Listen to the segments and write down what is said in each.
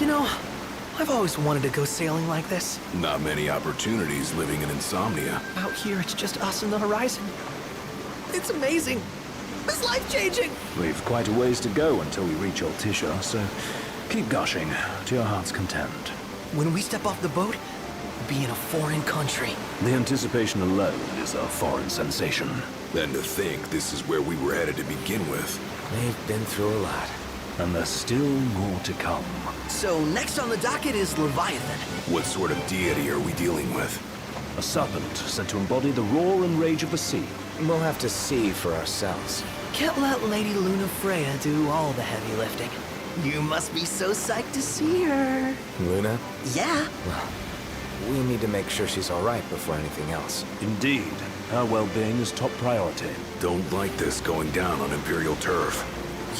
You know, I've always wanted to go sailing like this. Not many opportunities living in insomnia. Out here, it's just us and the horizon. It's amazing. It's life-changing. We've quite a ways to go until we reach Altissia, so keep gushing to your heart's content. When we step off the boat, we'll be in a foreign country. The anticipation alone is a foreign sensation. Then to think this is where we were headed to begin with. They've been through a lot. And there's still more to come. So next on the docket is Leviathan. What sort of deity are we dealing with? A serpent said to embody the roar and rage of the sea. We'll have to see for ourselves. Can't let Lady Luna Freya do all the heavy lifting. You must be so psyched to see her. Luna? Yeah. Well, we need to make sure she's all right before anything else. Indeed. Her well-being is top priority. Don't like this going down on Imperial turf.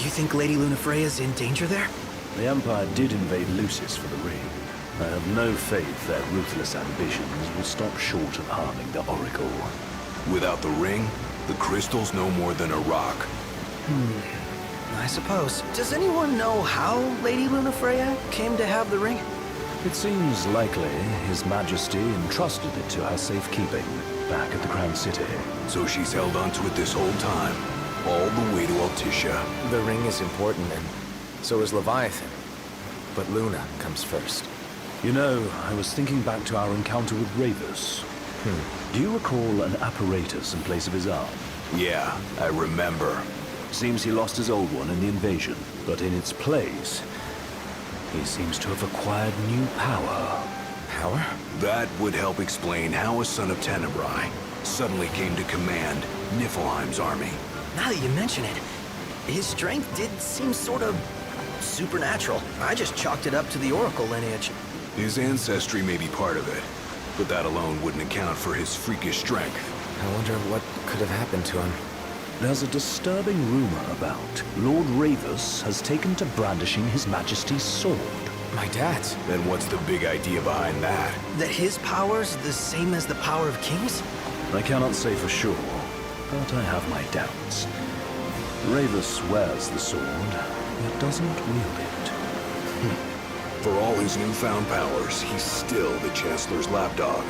You think Lady Luna Freya's in danger there? The Empire did invade Lucis for the ring. I have no faith their ruthless ambitions will stop short of harming the Oracle. Without the ring, the crystal's no more than a rock. I suppose. Does anyone know how Lady Luna Freya came to have the ring? It seems likely His Majesty entrusted it to her safekeeping back at the Crown City. So she's held onto it this whole time, all the way to Altissia. The ring is important, and so is Leviathan. But Luna comes first. You know, I was thinking back to our encounter with Regis. Do you recall an apparatus in place of his arm? Yeah, I remember. Seems he lost his old one in the invasion, but in its place, he seems to have acquired new power. Power? That would help explain how a son of Tenebrae suddenly came to command Niflheim's army. Now that you mention it, his strength did seem sort of supernatural. I just chalked it up to the Oracle lineage. His ancestry may be part of it, but that alone wouldn't account for his freakish strength. I wonder what could have happened to him. There's a disturbing rumor about Lord Regis has taken to brandishing His Majesty's sword. My dad's. Then what's the big idea behind that? That his power's the same as the power of kings? I cannot say for sure, but I have my doubts. Regis wears the sword, yet doesn't wield it. For all his newfound powers, he's still the Chancellor's lapdog,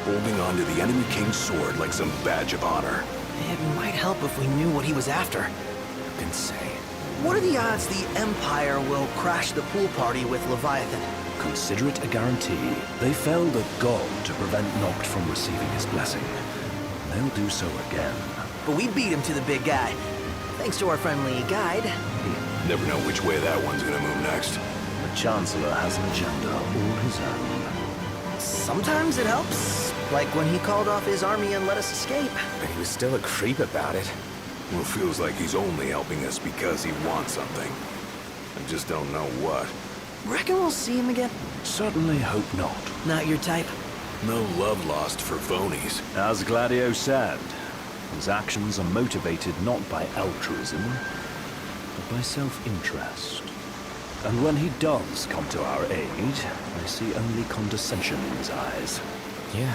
holding on to the enemy king's sword like some badge of honor. It might help if we knew what he was after. Who can say? What are the odds the Empire will crash the pool party with Leviathan? Consider it a guarantee. They felled a god to prevent Noct from receiving his blessing. They'll do so again. But we beat him to the big guy, thanks to our friendly guide. Never know which way that one's gonna move next. The Chancellor has an agenda all his own. Sometimes it helps, like when he called off his army and let us escape. But he was still a creep about it. Well, feels like he's only helping us because he wants something. I just don't know what. Reckon we'll see him again? Certainly hope not. Not your type? No love lost for phonies. As Gladio said, his actions are motivated not by altruism, but by self-interest. And when he does come to our aid, I see only condescension in his eyes. Yeah,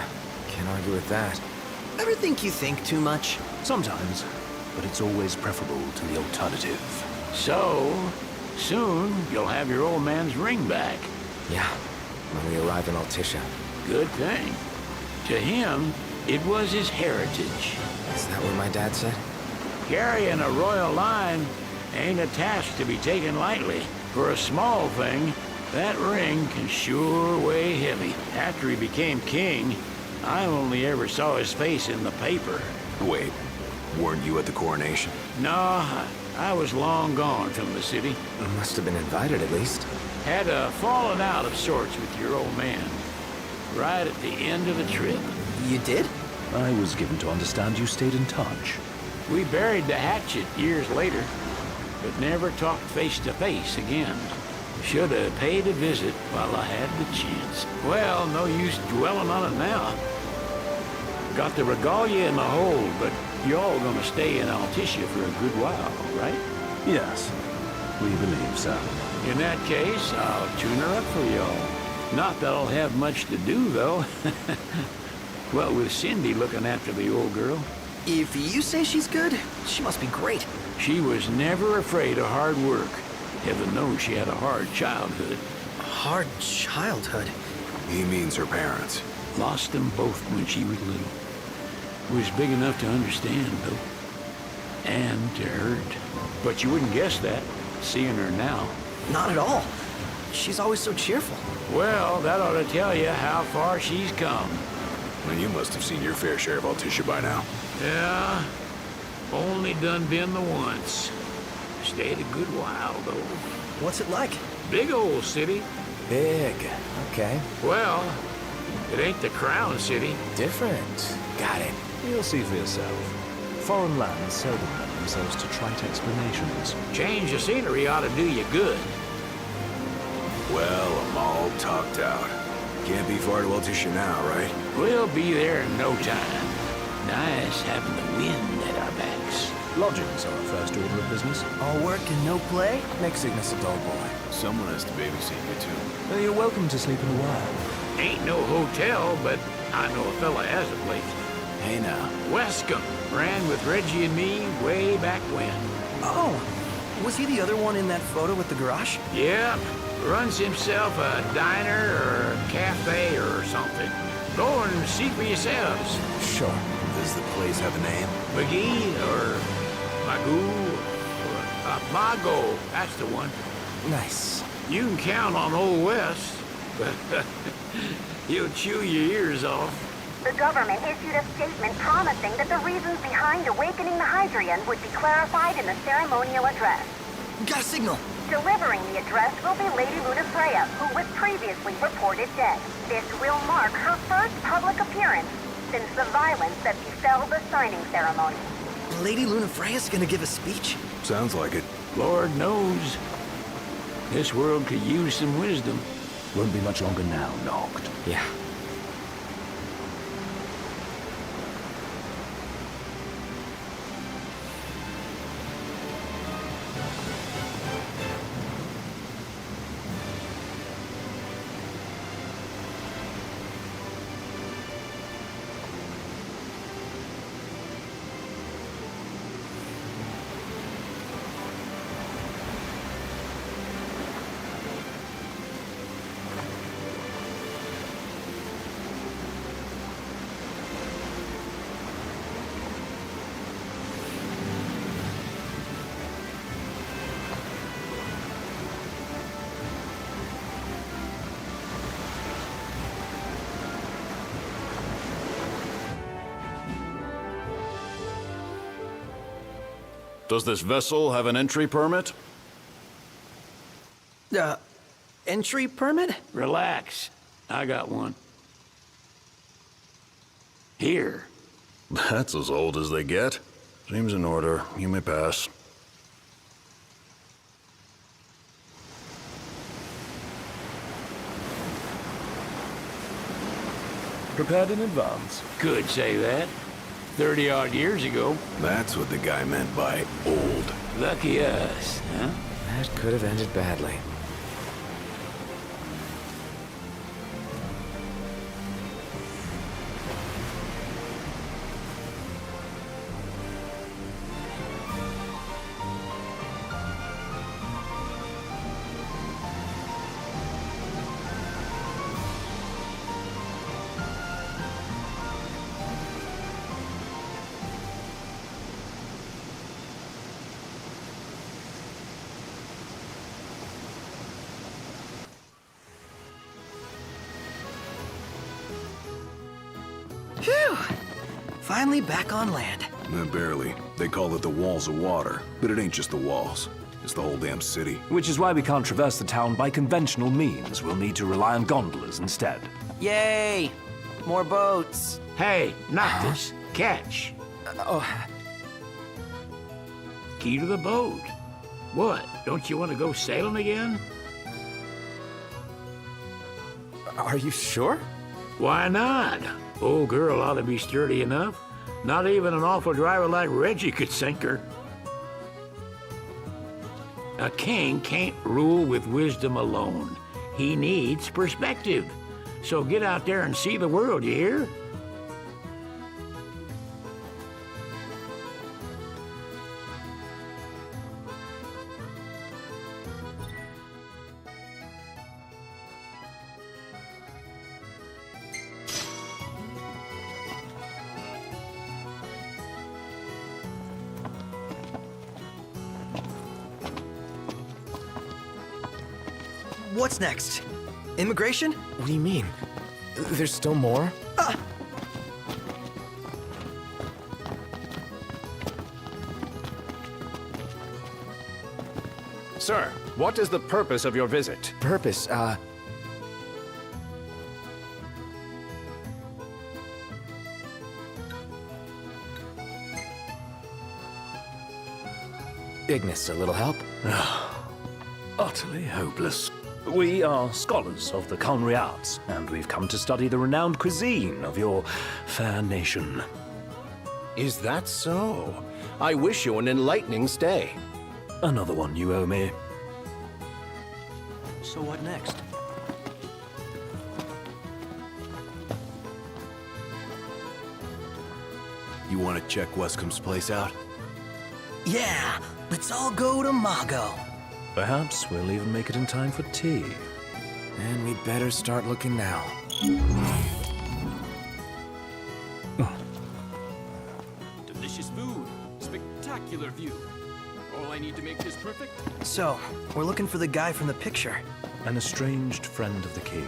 can't argue with that. Ever think you think too much? Sometimes, but it's always preferable to the alternative. So, soon you'll have your old man's ring back. Yeah, when we arrive in Altissia. Good thing. To him, it was his heritage. Is that what my dad said? Carrying a royal line ain't a task to be taken lightly. For a small thing, that ring can sure weigh heavy. After he became king, I only ever saw his face in the paper. Wait, weren't you at the coronation? No, I was long gone from the city. I must have been invited at least. Had a falling out of sorts with your old man. Right at the end of the trip. You did? I was given to understand you stayed in touch. We buried the hatchet years later, but never talked face to face again. Should have paid a visit while I had the chance. Well, no use dwelling on it now. Got the regalia in the hold, but y'all gonna stay in Altissia for a good while, right? Yes, we believe so. In that case, I'll tune her up for y'all. Not that I'll have much to do, though. Well, with Cindy looking after the old girl. If you say she's good, she must be great. She was never afraid of hard work. Heaven knows she had a hard childhood. hard childhood. He means her parents. Lost them both when she was little. Was big enough to understand, though. And to hurt. But you wouldn't guess that, seeing her now. Not at all. She's always so cheerful. Well, that ought to tell you how far she's come. Well, you must have seen your fair share of Altissia by now. Yeah, only done been the once. Stayed a good while, though. What's it like? Big old city. Big. Okay. Well, it ain't the crown city. Different. Got it. You'll see for yourself. Foreign lands seldom lend themselves to trite explanations. Change of scenery ought to do you good. Well, I'm all talked out. Can't be far to Altissia now, right? We'll be there in no time. Nice having the wind at our backs. Lodgings are our first order of business. All work and no play? Makes Cygnus a dull boy. Someone has to babysit you, too. You're welcome to sleep in a while. Ain't no hotel, but I know a fella has a place. Hey now. Wescombe ran with Reggie and me way back when. Oh, was he the other one in that photo with the garage? Yep, runs himself a diner or a cafe or something. Go and see for yourselves. Sure. Does the place have a name? McGee or Magoo or Mago, that's the one. Nice. You can count on Old West, but he'll chew your ears off. The government issued a statement promising that the reasons behind awakening the Hydrian would be clarified in the ceremonial address. Got a signal. Delivering the address will be Lady Luna Freya, who was previously reported dead. This will mark her first public appearance since the violence that befell the signing ceremony. Lady Luna Freya's gonna give a speech? Sounds like it. Lord knows, this world could use some wisdom. Won't be much longer now, Noct. Yeah. Does this vessel have an entry permit? Entry permit? Relax, I got one. Here. That's as old as they get. Seems in order. You may pass. Prepared in advance. Could say that. 30-odd years ago. That's what the guy meant by old. Lucky us, huh? That could have ended badly. Phew! Finally back on land. Barely. They call it the walls of water, but it ain't just the walls. It's the whole damn city. Which is why we can't traverse the town by conventional means. We'll need to rely on gondolas instead. Yay! More boats. Hey, Noctis, catch. Key to the boat. What, don't you want to go sailing again? Are you sure? Why not? Old girl ought to be sturdy enough. Not even an awful driver like Reggie could sink her. A king can't rule with wisdom alone. He needs perspective. So get out there and see the world, you hear? What's next? Immigration? What do you mean? There's still more? Sir, what is the purpose of your visit? Purpose, Ignis, a little help? Utterly hopeless. We are scholars of the culinary arts, and we've come to study the renowned cuisine of your fair nation. Is that so? I wish you an enlightening stay. Another one you owe me. So what next? You want to check Westcomb's place out? Yeah, let's all go to Mago. Perhaps we'll even make it in time for tea. And we'd better start looking now. Delicious food. Spectacular view. All I need to make this perfect? So, we're looking for the guy from the picture. An estranged friend of the king.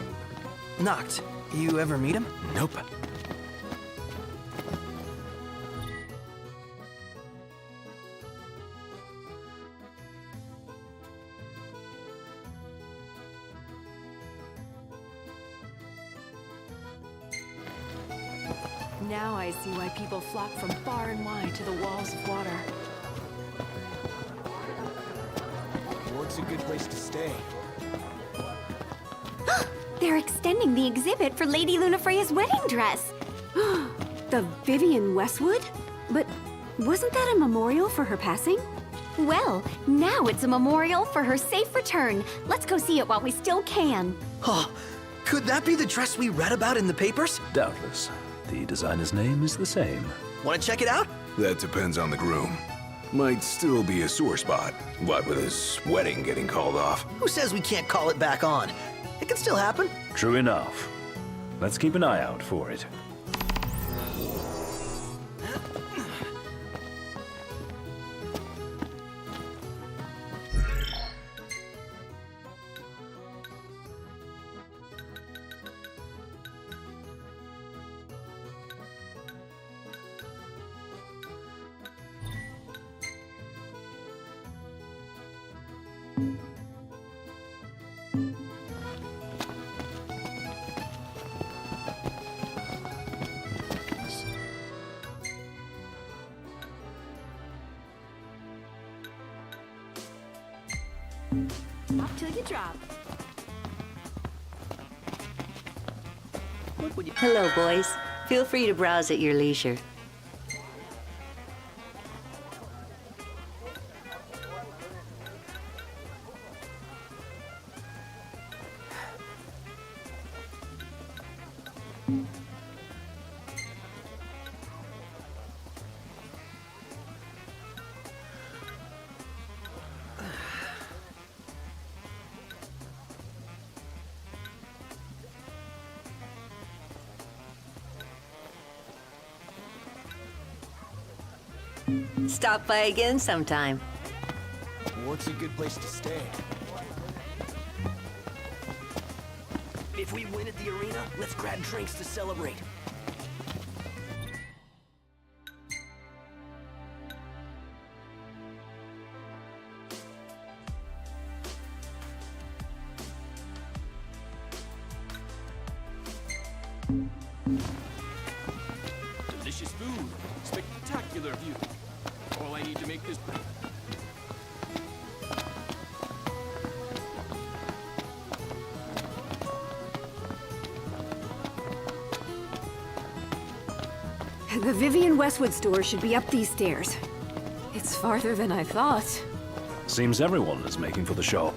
Noct, you ever meet him? Nope. Now I see why people flock from far and wide to the walls of water. What's a good place to stay? They're extending the exhibit for Lady Lunafreya's wedding dress. The Vivian Westwood? But wasn't that a memorial for her passing? Well, now it's a memorial for her safe return. Let's go see it while we still can. Oh, could that be the dress we read about in the papers? Doubtless. The designer's name is the same. Want to check it out? That depends on the groom. Might still be a sore spot. What with his wedding getting called off? Who says we can't call it back on? It can still happen. True enough. Let's keep an eye out for it. Up till you drop. Hello, boys. Feel free to browse at your leisure. Stop by again sometime. What's a good place to stay? If we win at the arena, let's grab drinks to celebrate. Delicious food. Spectacular view. All I need to make this... The Vivian Westwood store should be up these stairs. It's farther than I thought. Seems everyone is making for the shop.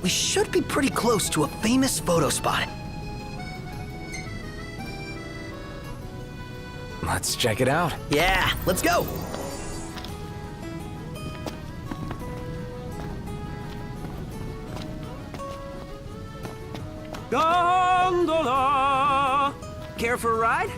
We should be pretty close to a famous photo spot. Let's check it out. Yeah, let's go! Gondola! Care for a ride?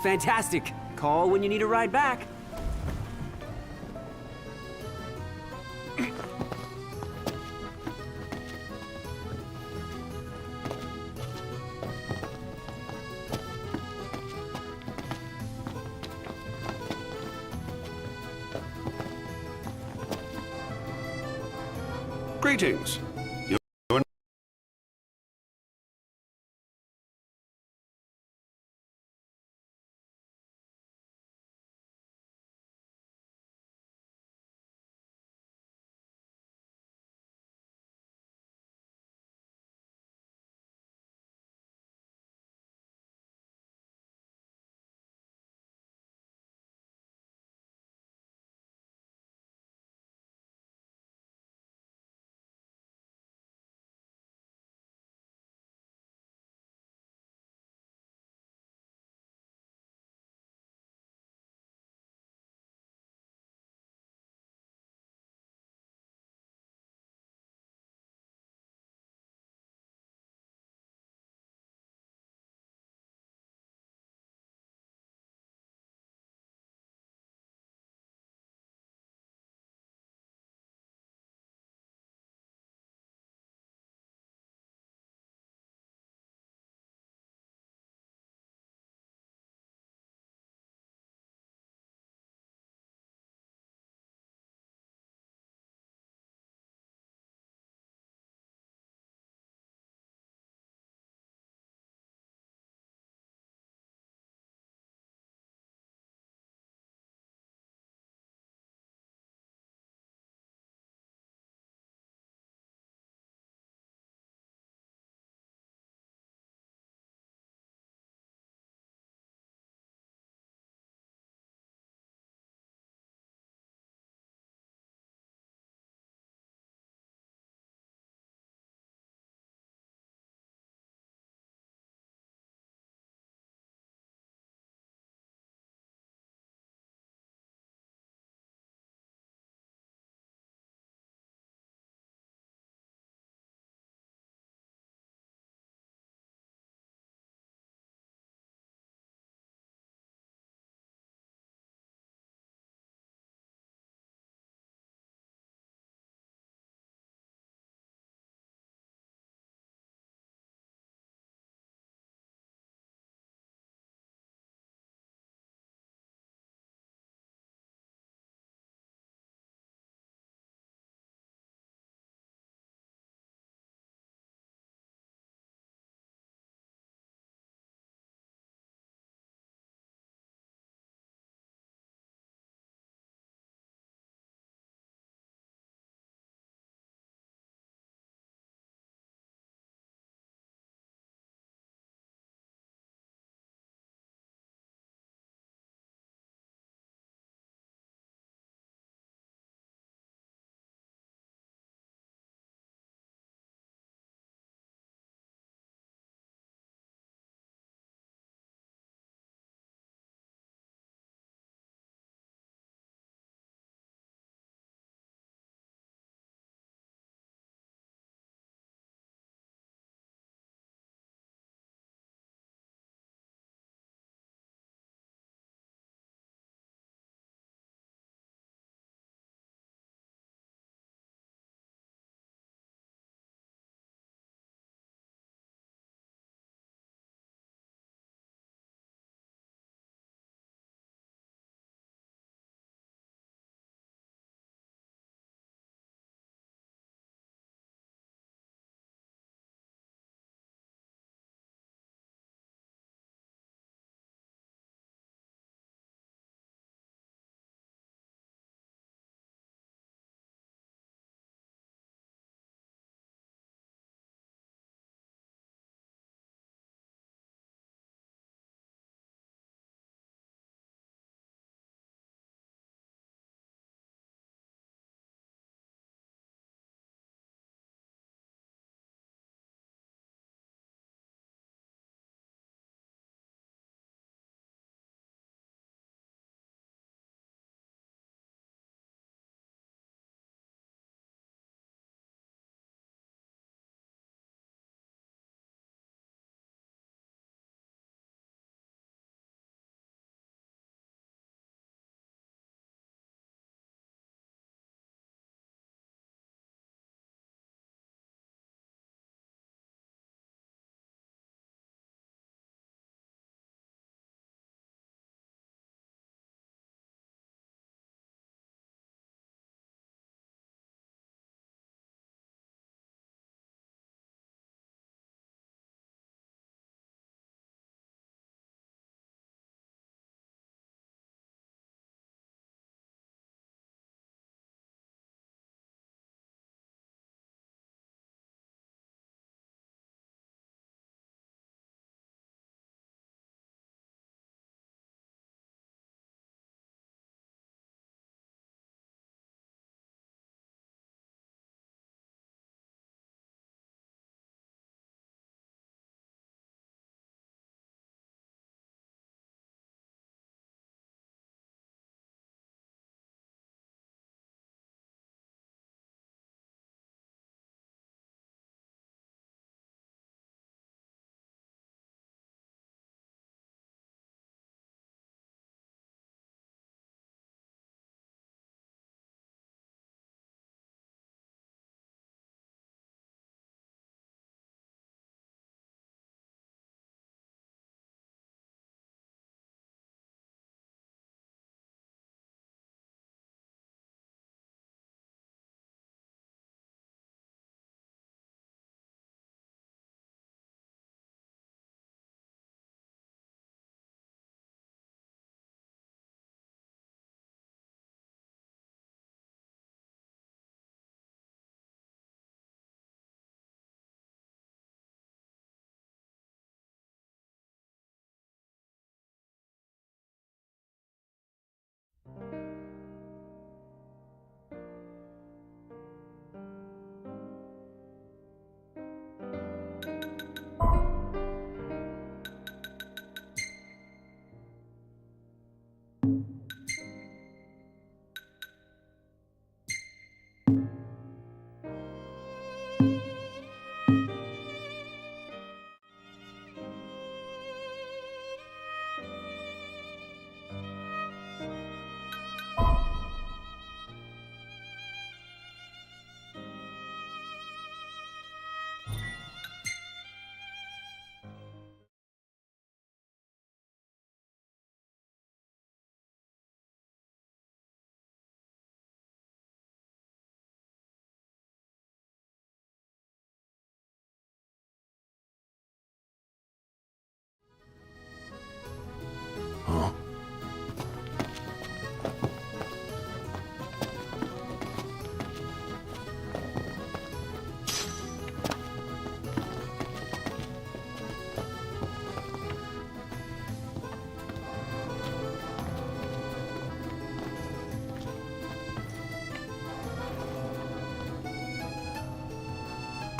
Fantastic. Call when you need a ride back. Greetings.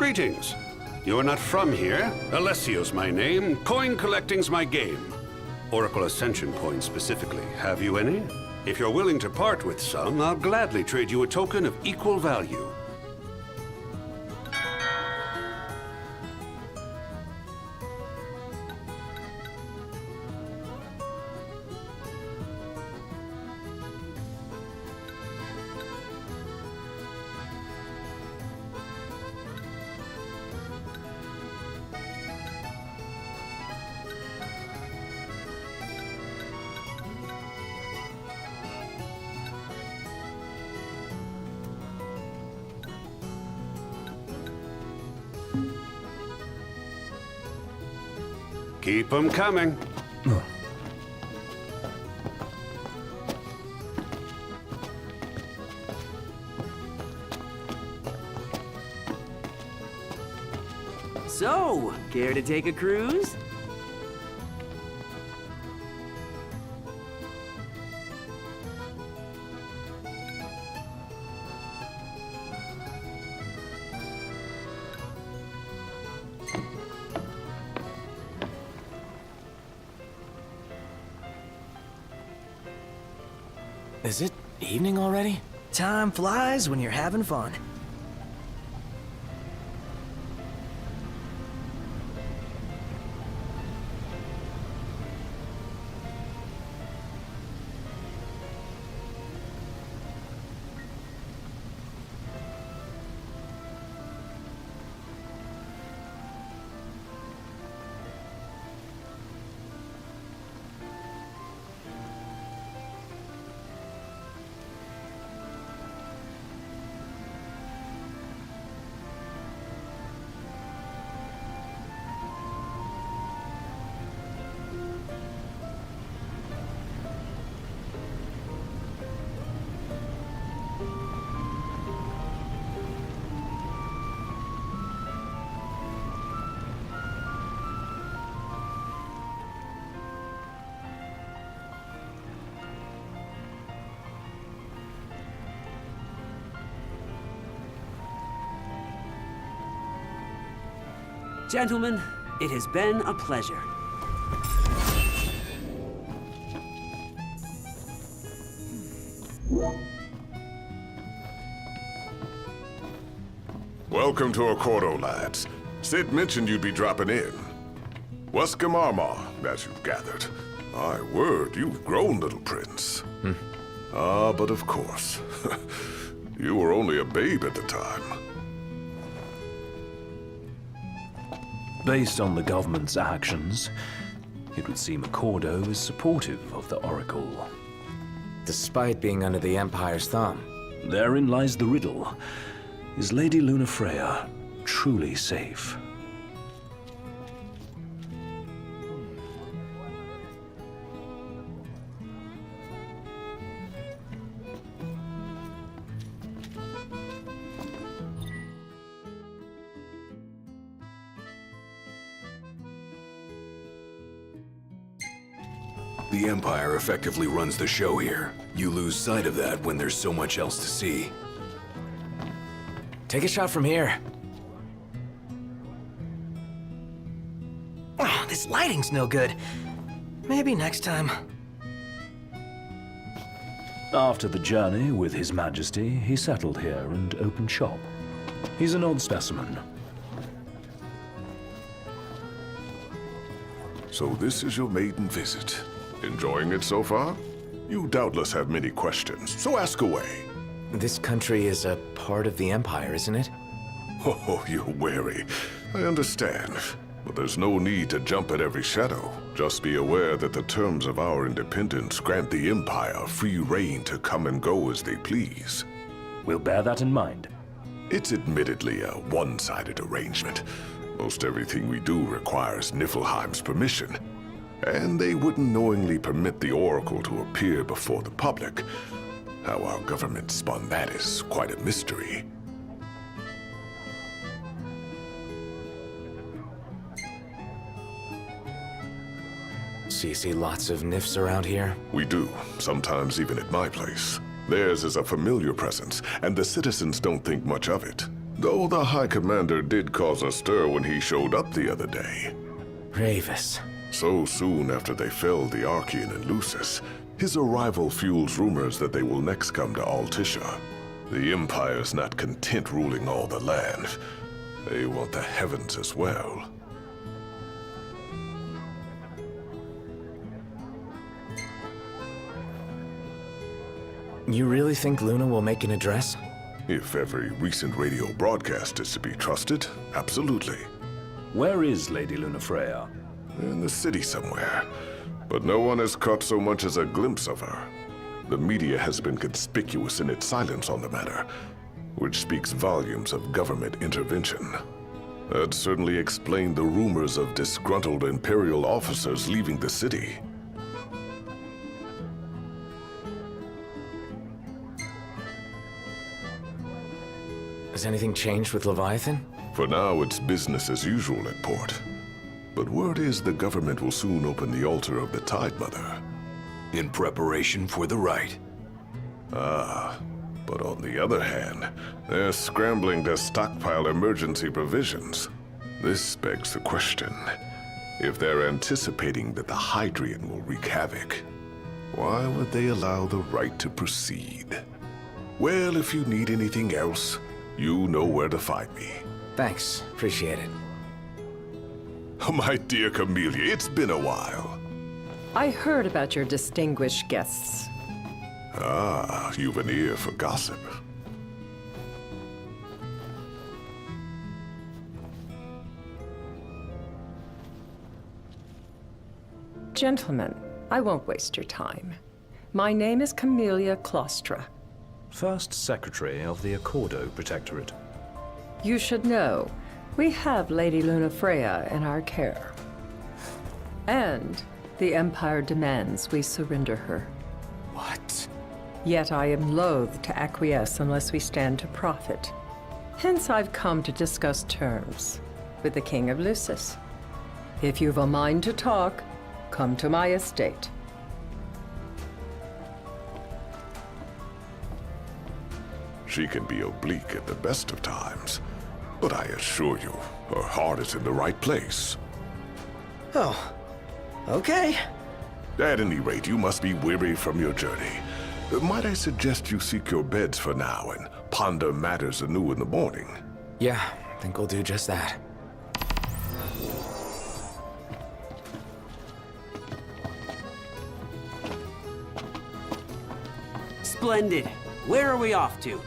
Greetings. You are not from here. Alessio's my name. Coin collecting's my game. Oracle Ascension coins specifically. Have you any? If you're willing to part with some, I'll gladly trade you a token of equal value. Keep 'em coming. So, care to take a cruise? Is it evening already? Time flies when you're having fun. Gentlemen, it has been a pleasure. Welcome to Accordo, lads. Sid mentioned you'd be dropping in. Wescam Armor, as you've gathered. My word, you've grown, little prince. Ah, but of course. You were only a babe at the time. Based on the government's actions, it would seem Accordo is supportive of the Oracle. Despite being under the Empire's thumb. Therein lies the riddle. Is Lady Lunafreya truly safe? The Empire effectively runs the show here. You lose sight of that when there's so much else to see. Take a shot from here. Oh, this lighting's no good. Maybe next time. After the journey with His Majesty, he settled here and opened shop. He's an odd specimen. So this is your maiden visit. Enjoying it so far? You doubtless have many questions, so ask away. This country is a part of the Empire, isn't it? Oh, you're wary. I understand. But there's no need to jump at every shadow. Just be aware that the terms of our independence grant the Empire free reign to come and go as they please. We'll bear that in mind. It's admittedly a one-sided arrangement. Most everything we do requires Niflheim's permission. And they wouldn't knowingly permit the Oracle to appear before the public. How our government spun that is quite a mystery. So you see lots of Nifs around here? We do, sometimes even at my place. Theirs is a familiar presence, and the citizens don't think much of it. Though the High Commander did cause a stir when he showed up the other day. Ravis. So soon after they felled the Archean and Lucis, his arrival fuels rumors that they will next come to Altissia. The Empire's not content ruling all the land. They want the heavens as well. You really think Luna will make an address? If every recent radio broadcast is to be trusted, absolutely. Where is Lady Lunafreya? In the city somewhere. But no one has caught so much as a glimpse of her. The media has been conspicuous in its silence on the matter, which speaks volumes of government intervention. That certainly explained the rumors of disgruntled Imperial officers leaving the city. Has anything changed with Leviathan? For now, it's business as usual at port. But word is the government will soon open the altar of the Tide Mother. In preparation for the rite. Ah, but on the other hand, they're scrambling to stockpile emergency provisions. This begs the question, if they're anticipating that the Hydrian will wreak havoc, why would they allow the rite to proceed? Well, if you need anything else, you know where to find me. Thanks, appreciate it. My dear Camellia, it's been a while. I heard about your distinguished guests. Ah, you've an ear for gossip. Gentlemen, I won't waste your time. My name is Camellia Claustra. First Secretary of the Accordo Protectorate. You should know, we have Lady Lunafreya in our care. And the Empire demands we surrender her. What? Yet I am loath to acquiesce unless we stand to profit. Hence I've come to discuss terms with the King of Lucis. If you've a mind to talk, come to my estate. She can be oblique at the best of times, but I assure you, her heart is in the right place. Oh, okay. At any rate, you must be weary from your journey. Might I suggest you seek your beds for now and ponder matters anew in the morning? Yeah, I think we'll do just that. Splendid. Where are we off to?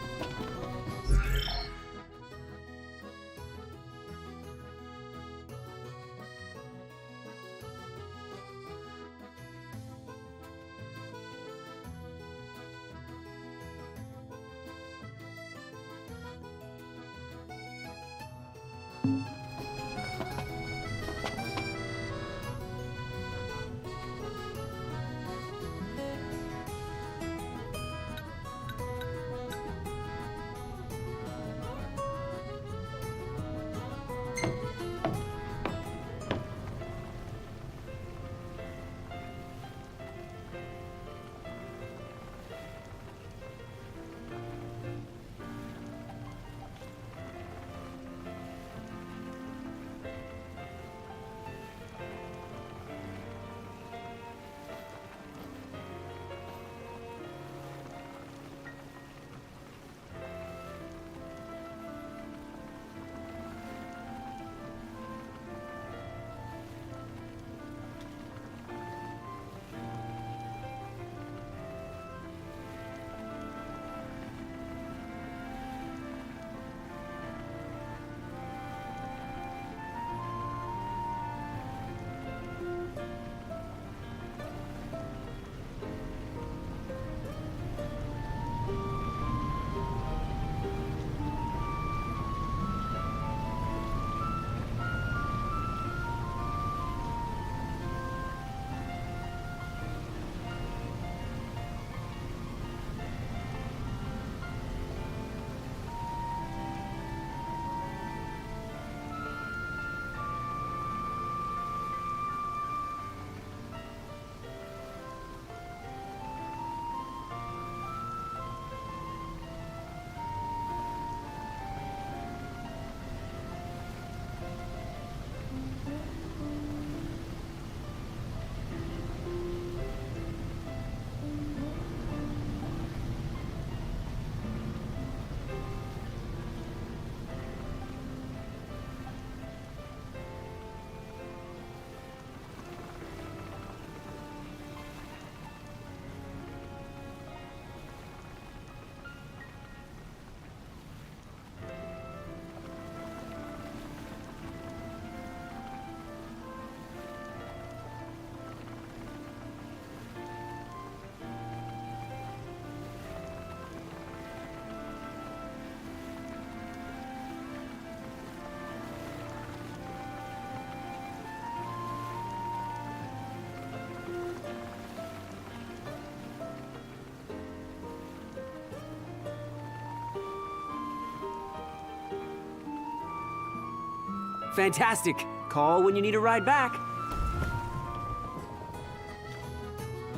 Fantastic. Call when you need a ride back.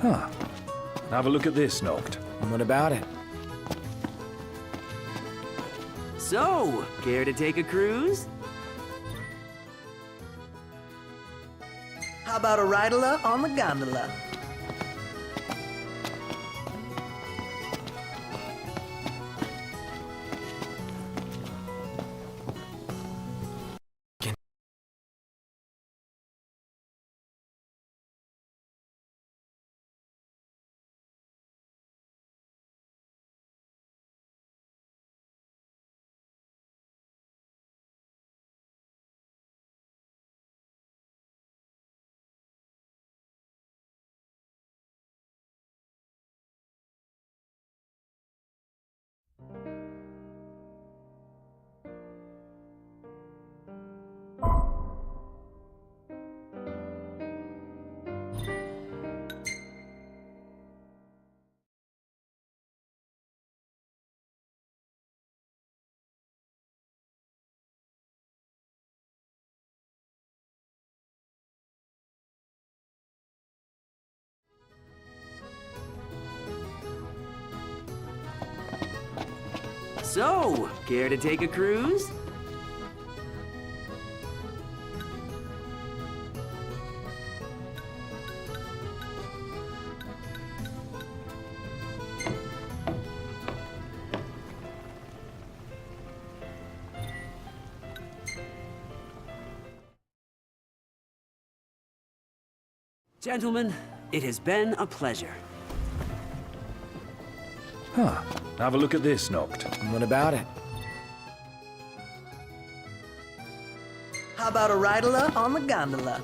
Huh. Have a look at this, Noct. What about it? So, care to take a cruise? How about a ride-a-la on the gondola? So, care to take a cruise? Gentlemen, it has been a pleasure. Huh. Have a look at this, Noct. What about it? How about a ride-a-la on the gondola?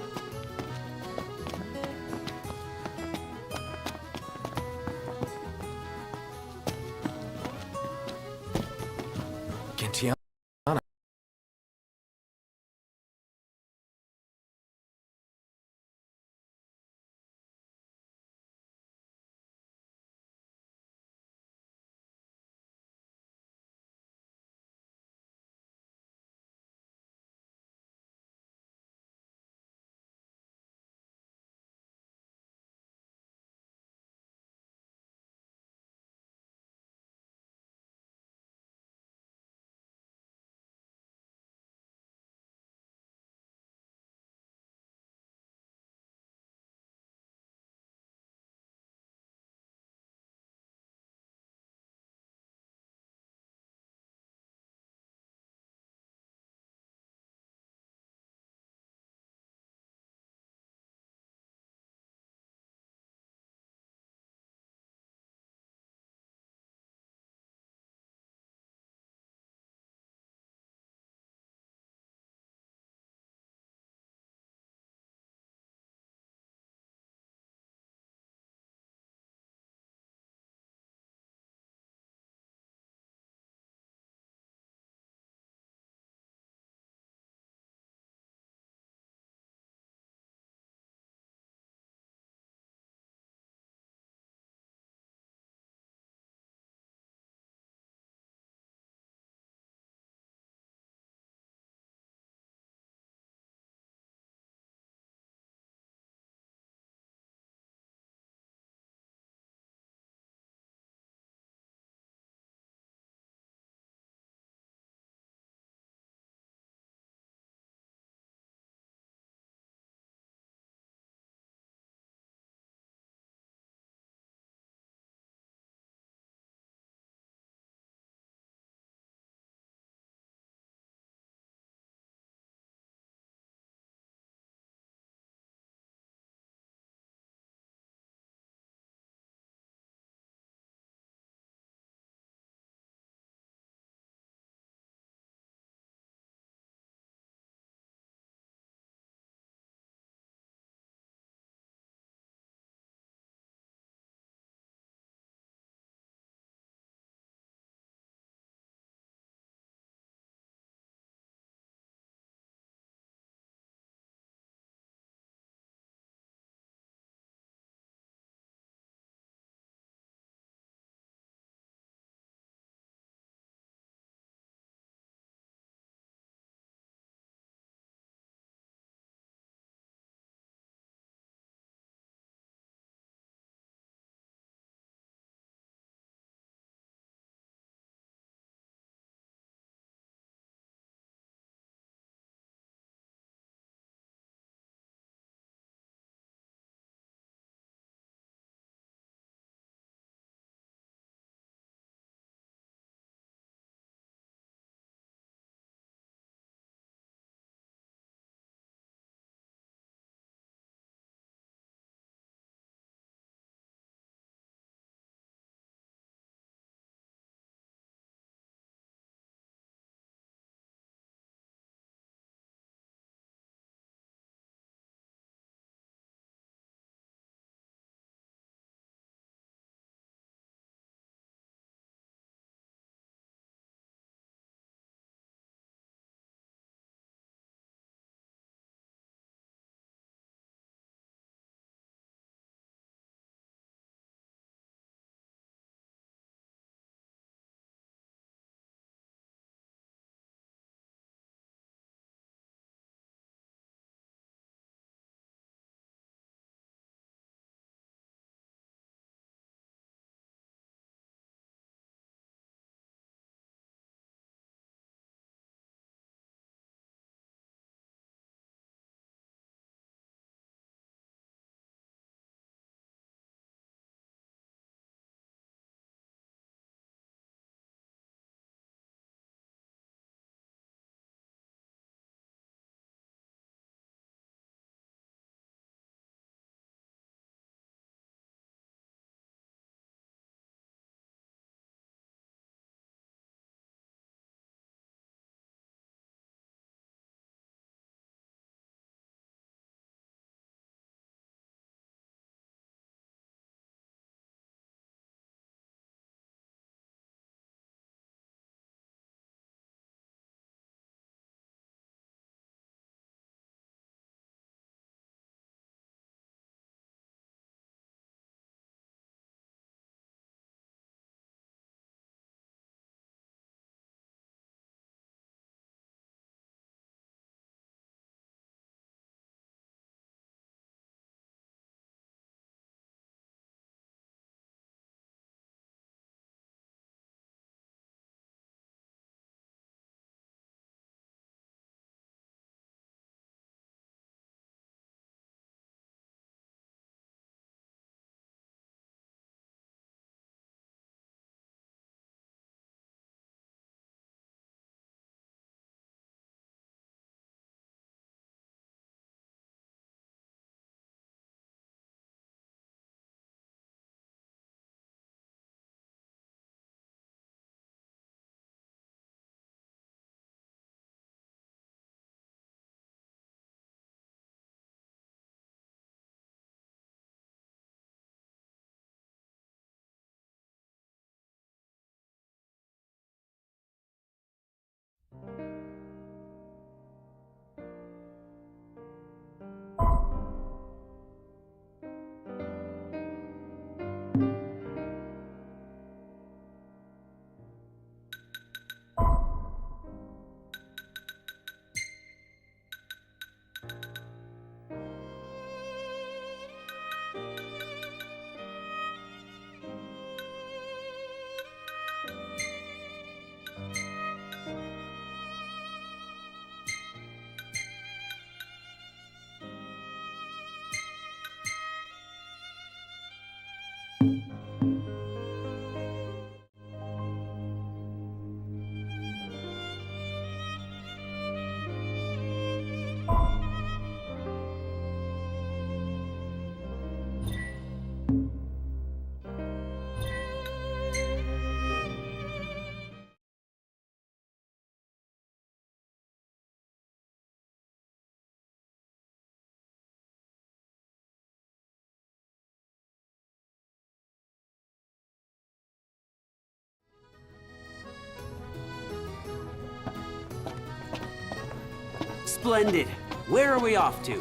Splendid. Where are we off to?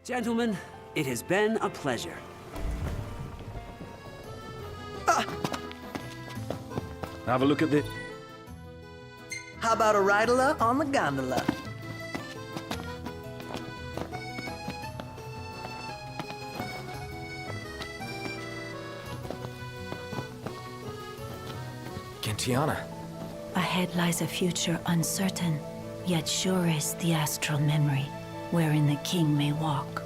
Gentlemen, it has been a pleasure. Have a look at the... How about a ridola on the gondola? Gentiana. Ahead lies a future uncertain, yet sure is the astral memory, wherein the king may walk.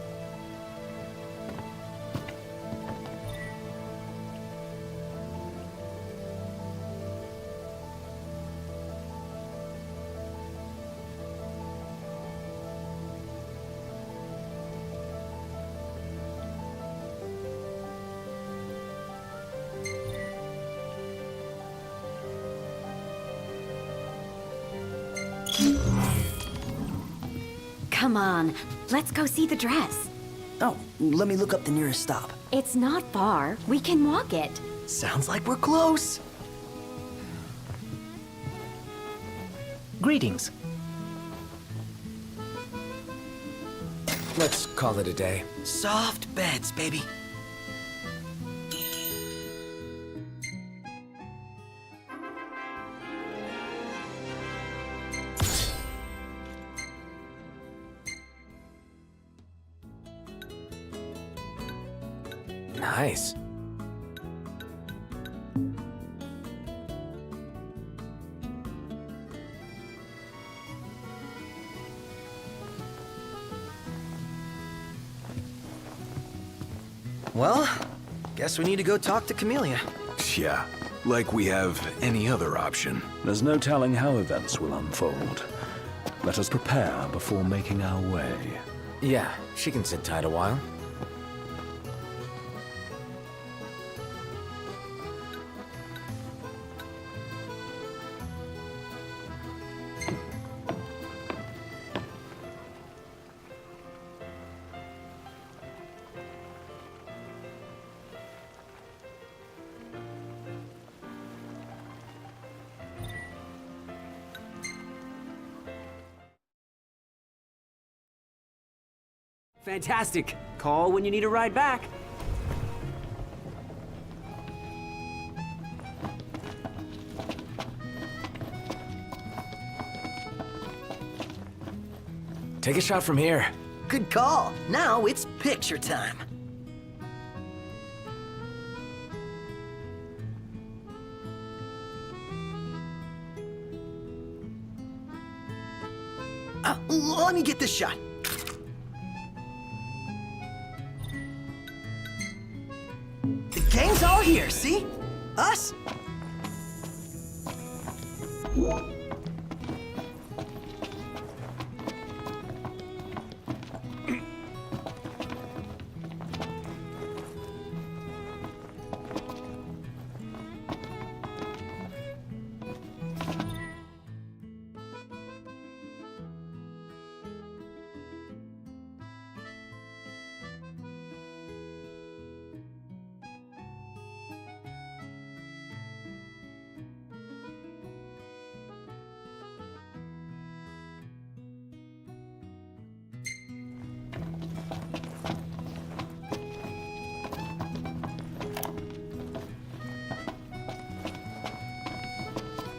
Come on, let's go see the dress. Oh, let me look up the nearest stop. It's not far. We can walk it. Sounds like we're close. Greetings. Let's call it a day. Soft beds, baby. Nice. Well, guess we need to go talk to Camellia. Yeah, like we have any other option. There's no telling how events will unfold. Let us prepare before making our way. Yeah, she can sit tight a while. Fantastic. Call when you need a ride back. Take a shot from here. Good call. Now it's picture time. Let me get this shot. The gang's all here, see? Us?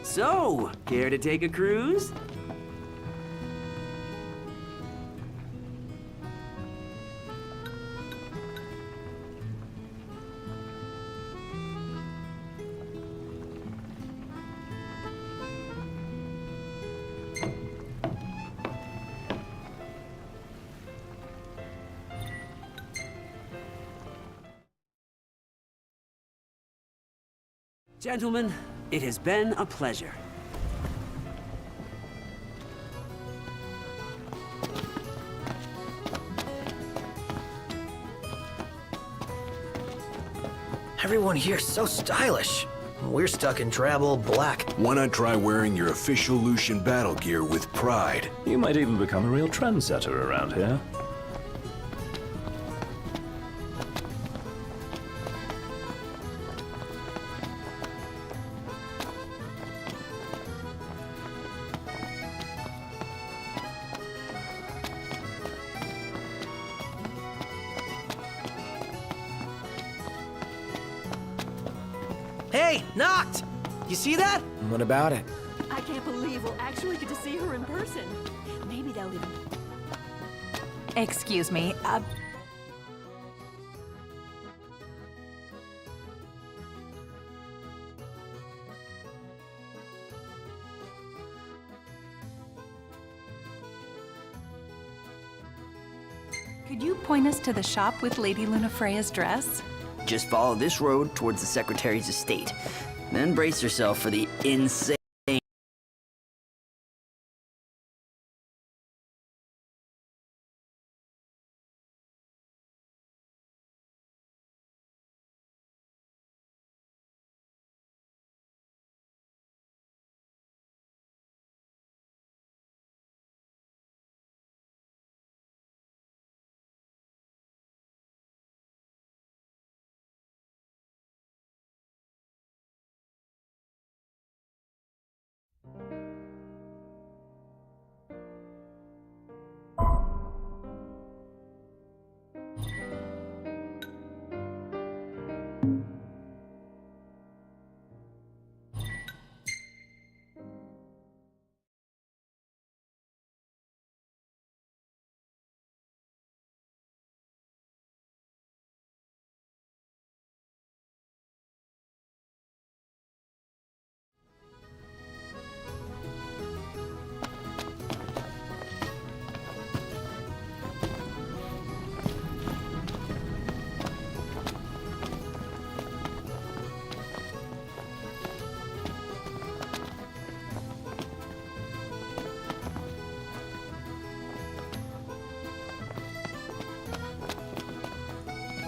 So, care to take a cruise? Gentlemen, it has been a pleasure. Everyone here's so stylish. we're stuck in travel black. Why not try wearing your official Lucian battle gear with pride? You might even become a real trendsetter around here. Hey, Noct! You see that? What about it? I can't believe we'll actually get to see her in person. Maybe they'll even... Excuse me, could you point us to the shop with Lady Lunafreya's dress? Just follow this road towards the Secretary's estate. Then brace yourself for the insane...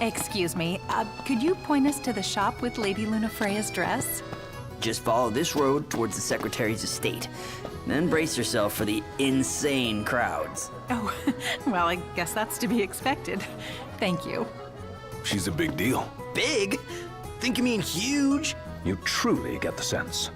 Excuse me, could you point us to the shop with Lady Lunafreya's dress? Just follow this road towards the Secretary's estate. Then brace yourself for the insane crowds. Oh, well, I guess that's to be expected. Thank you. She's a big deal. Big? Think you mean huge? You truly get the sense.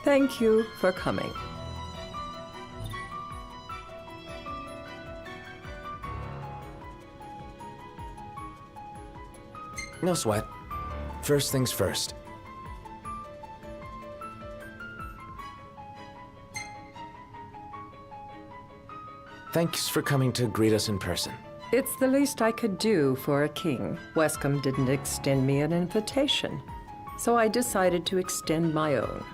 Thank you for coming. No sweat. First things first. Thanks for coming to greet us in person. It's the least I could do for a king. Wescombe didn't extend me an invitation, so I decided to extend my own.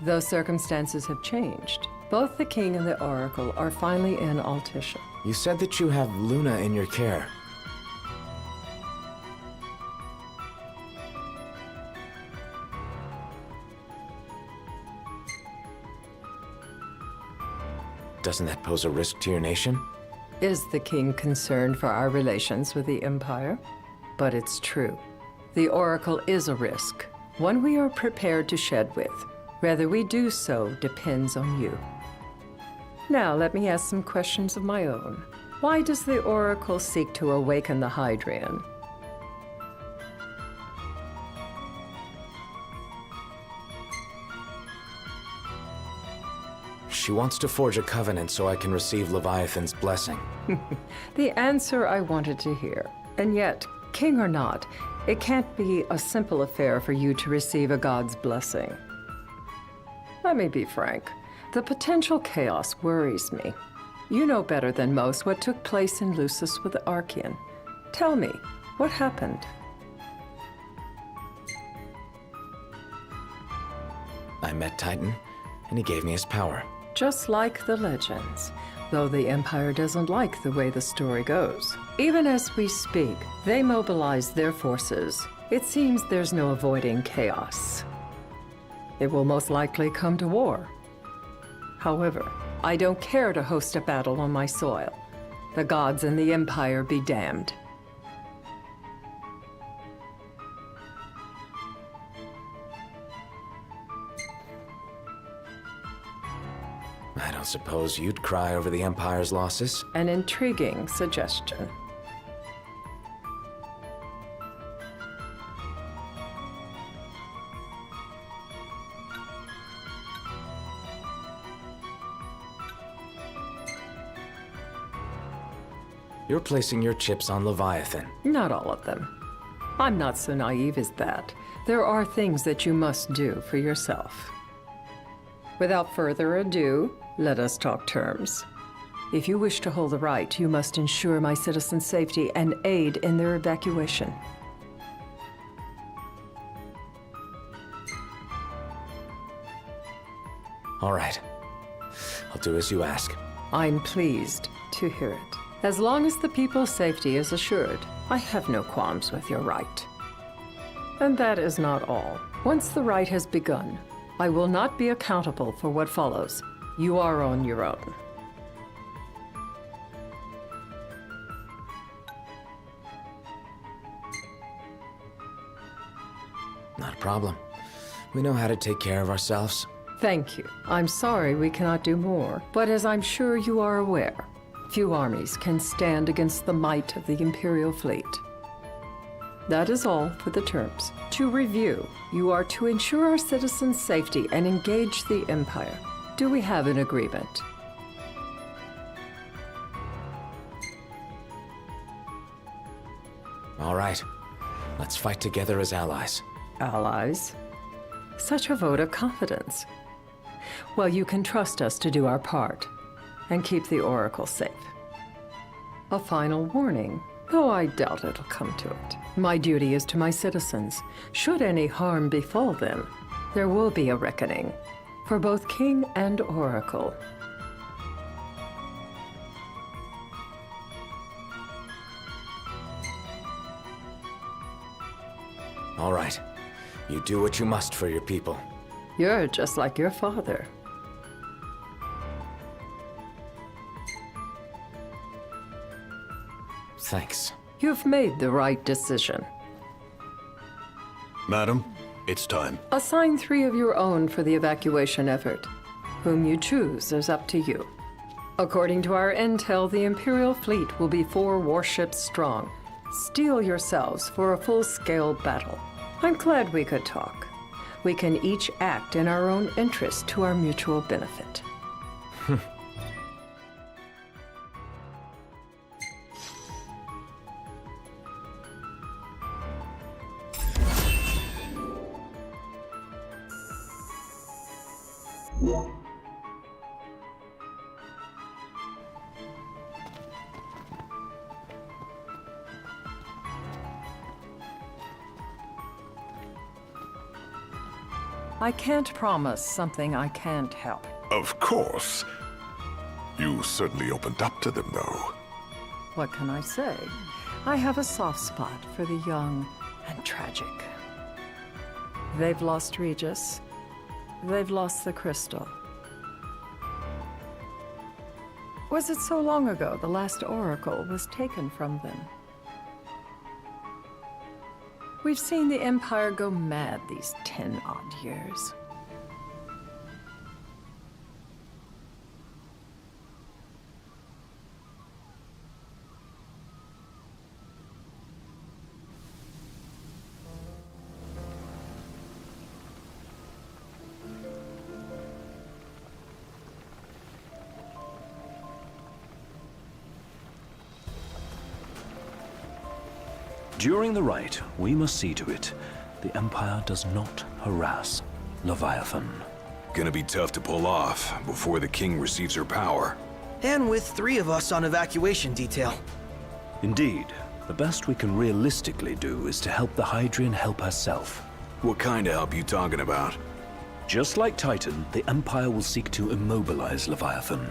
Though circumstances have changed, both the king and the oracle are finally in Altissia. You said that you have Luna in your care. Doesn't that pose a risk to your nation? Is the king concerned for our relations with the Empire? But it's true. The oracle is a risk, one we are prepared to shed with. Whether we do so depends on you. Now, let me ask some questions of my own. Why does the oracle seek to awaken the Hydrian? She wants to forge a covenant so I can receive Leviathan's blessing. The answer I wanted to hear. And yet, king or not, it can't be a simple affair for you to receive a god's blessing. Let me be frank. The potential chaos worries me. You know better than most what took place in Lucis with the Archean. Tell me, what happened? I met Titan, and he gave me his power. Just like the legends, though the Empire doesn't like the way the story goes. Even as we speak, they mobilize their forces. It seems there's no avoiding chaos. It will most likely come to war. However, I don't care to host a battle on my soil. The gods and the Empire be damned. I don't suppose you'd cry over the Empire's losses? An intriguing suggestion. You're placing your chips on Leviathan. Not all of them. I'm not so naive as that. There are things that you must do for yourself. Without further ado, let us talk terms. If you wish to hold the right, you must ensure my citizens' safety and aid in their evacuation. All right. I'll do as you ask. I'm pleased to hear it. As long as the people's safety is assured, I have no qualms with your right. And that is not all. Once the rite has begun, I will not be accountable for what follows. You are on your own. Not a problem. We know how to take care of ourselves. Thank you. I'm sorry we cannot do more, but as I'm sure you are aware, few armies can stand against the might of the Imperial fleet. That is all for the terms. To review, you are to ensure our citizens' safety and engage the Empire. Do we have an agreement? All right. Let's fight together as allies. Allies? Such a vote of confidence. Well, you can trust us to do our part and keep the Oracle safe. A final warning, though I doubt it'll come to it. My duty is to my citizens. Should any harm befall them, there will be a reckoning for both King and Oracle. All right. You do what you must for your people. You're just like your father. Thanks. You've made the right decision. Madam, it's time. Assign 3 of your own for the evacuation effort. Whom you choose is up to you. According to our intel, the Imperial fleet will be 4 warships strong. Steel yourselves for a full-scale battle. I'm glad we could talk. We can each act in our own interest to our mutual benefit. I can't promise something I can't help. Of course. You certainly opened up to them, though. What can I say? I have a soft spot for the young and tragic. They've lost Regis. They've lost the crystal. Was it so long ago the last oracle was taken from them? We've seen the Empire go mad these 10-odd years. During the rite, we must see to it the Empire does not harass Leviathan. Gonna be tough to pull off before the king receives her power. And with 3 of us on evacuation detail. Indeed, the best we can realistically do is to help the Hydrian help herself. What kind of help you talking about? Just like Titan, the Empire will seek to immobilize Leviathan.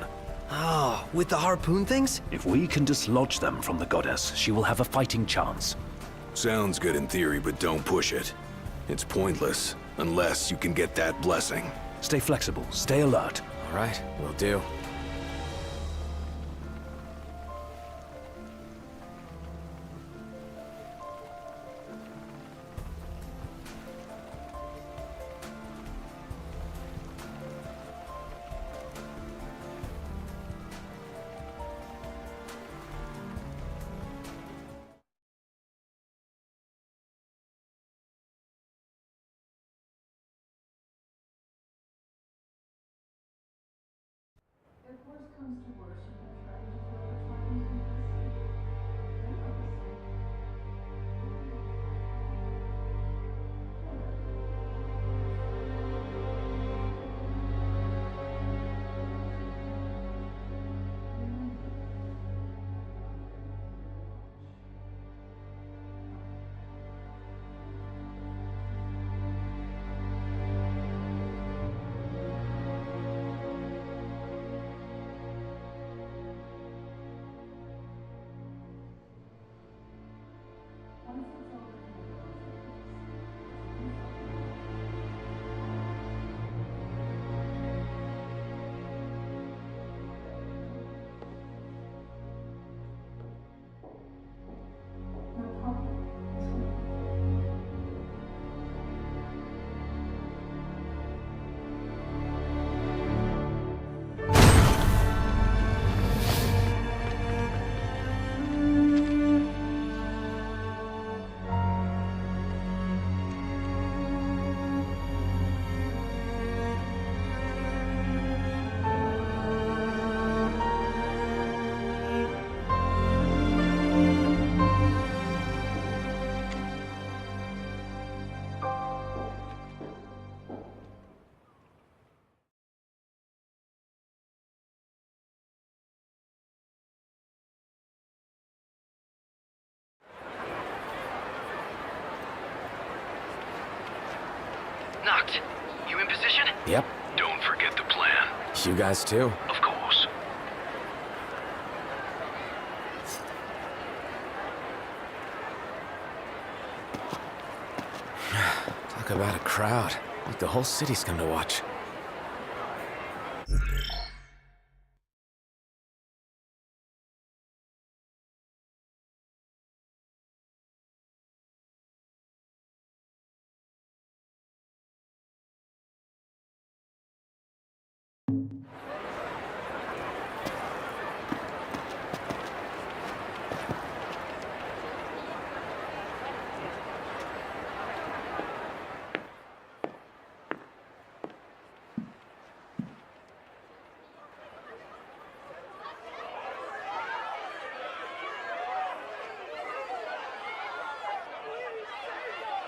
Oh, with the harpoon things? If we can dislodge them from the goddess, she will have a fighting chance. Sounds good in theory, but don't push it. It's pointless, unless you can get that blessing. Stay flexible, stay alert. All right, will do. Noct, you in position? Yep. Don't forget the plan. You guys too? Of course. Talk about a crowd. Like the whole city's come to watch.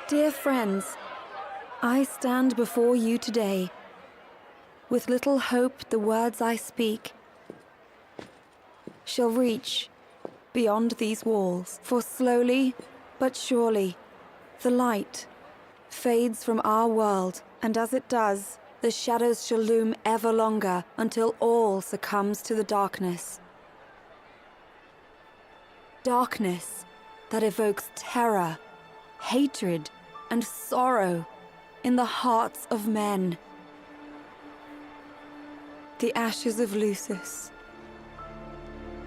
Dear friends, I stand before you today. With little hope the words I speak shall reach beyond these walls. For slowly but surely, the light fades from our world, and as it does, the shadows shall loom ever longer until all succumbs to the darkness. Darkness that evokes terror, hatred, and sorrow in the hearts of men. The ashes of Lucis.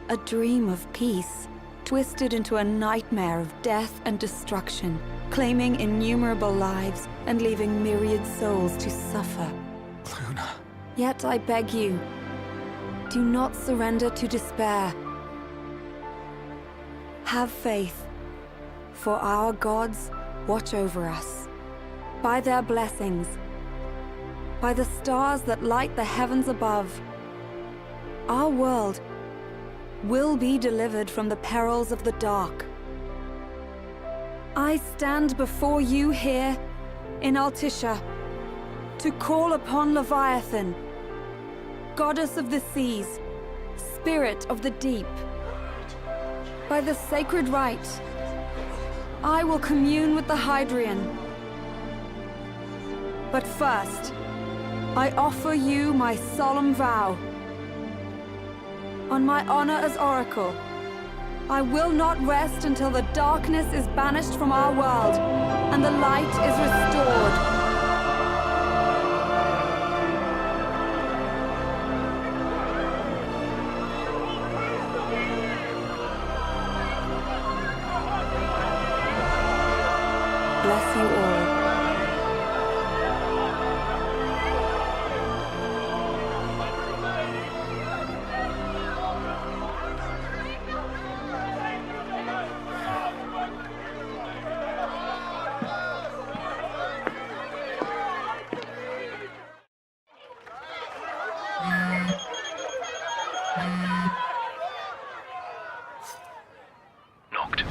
A dream of peace, twisted into a nightmare of death and destruction, claiming innumerable lives and leaving myriad souls to suffer. Luna. Yet I beg you, do not surrender to despair. Have faith, for our gods watch over us. By their blessings, by the stars that light the heavens above, our world will be delivered from the perils of the dark. I stand before you here in Altissia to call upon Leviathan, goddess of the seas, spirit of the deep. By the sacred rite, I will commune with the Hydrian. But first, I offer you my solemn vow. On my honor as Oracle, I will not rest until the darkness is banished from our world and the light is restored. Bless you all. Knocked.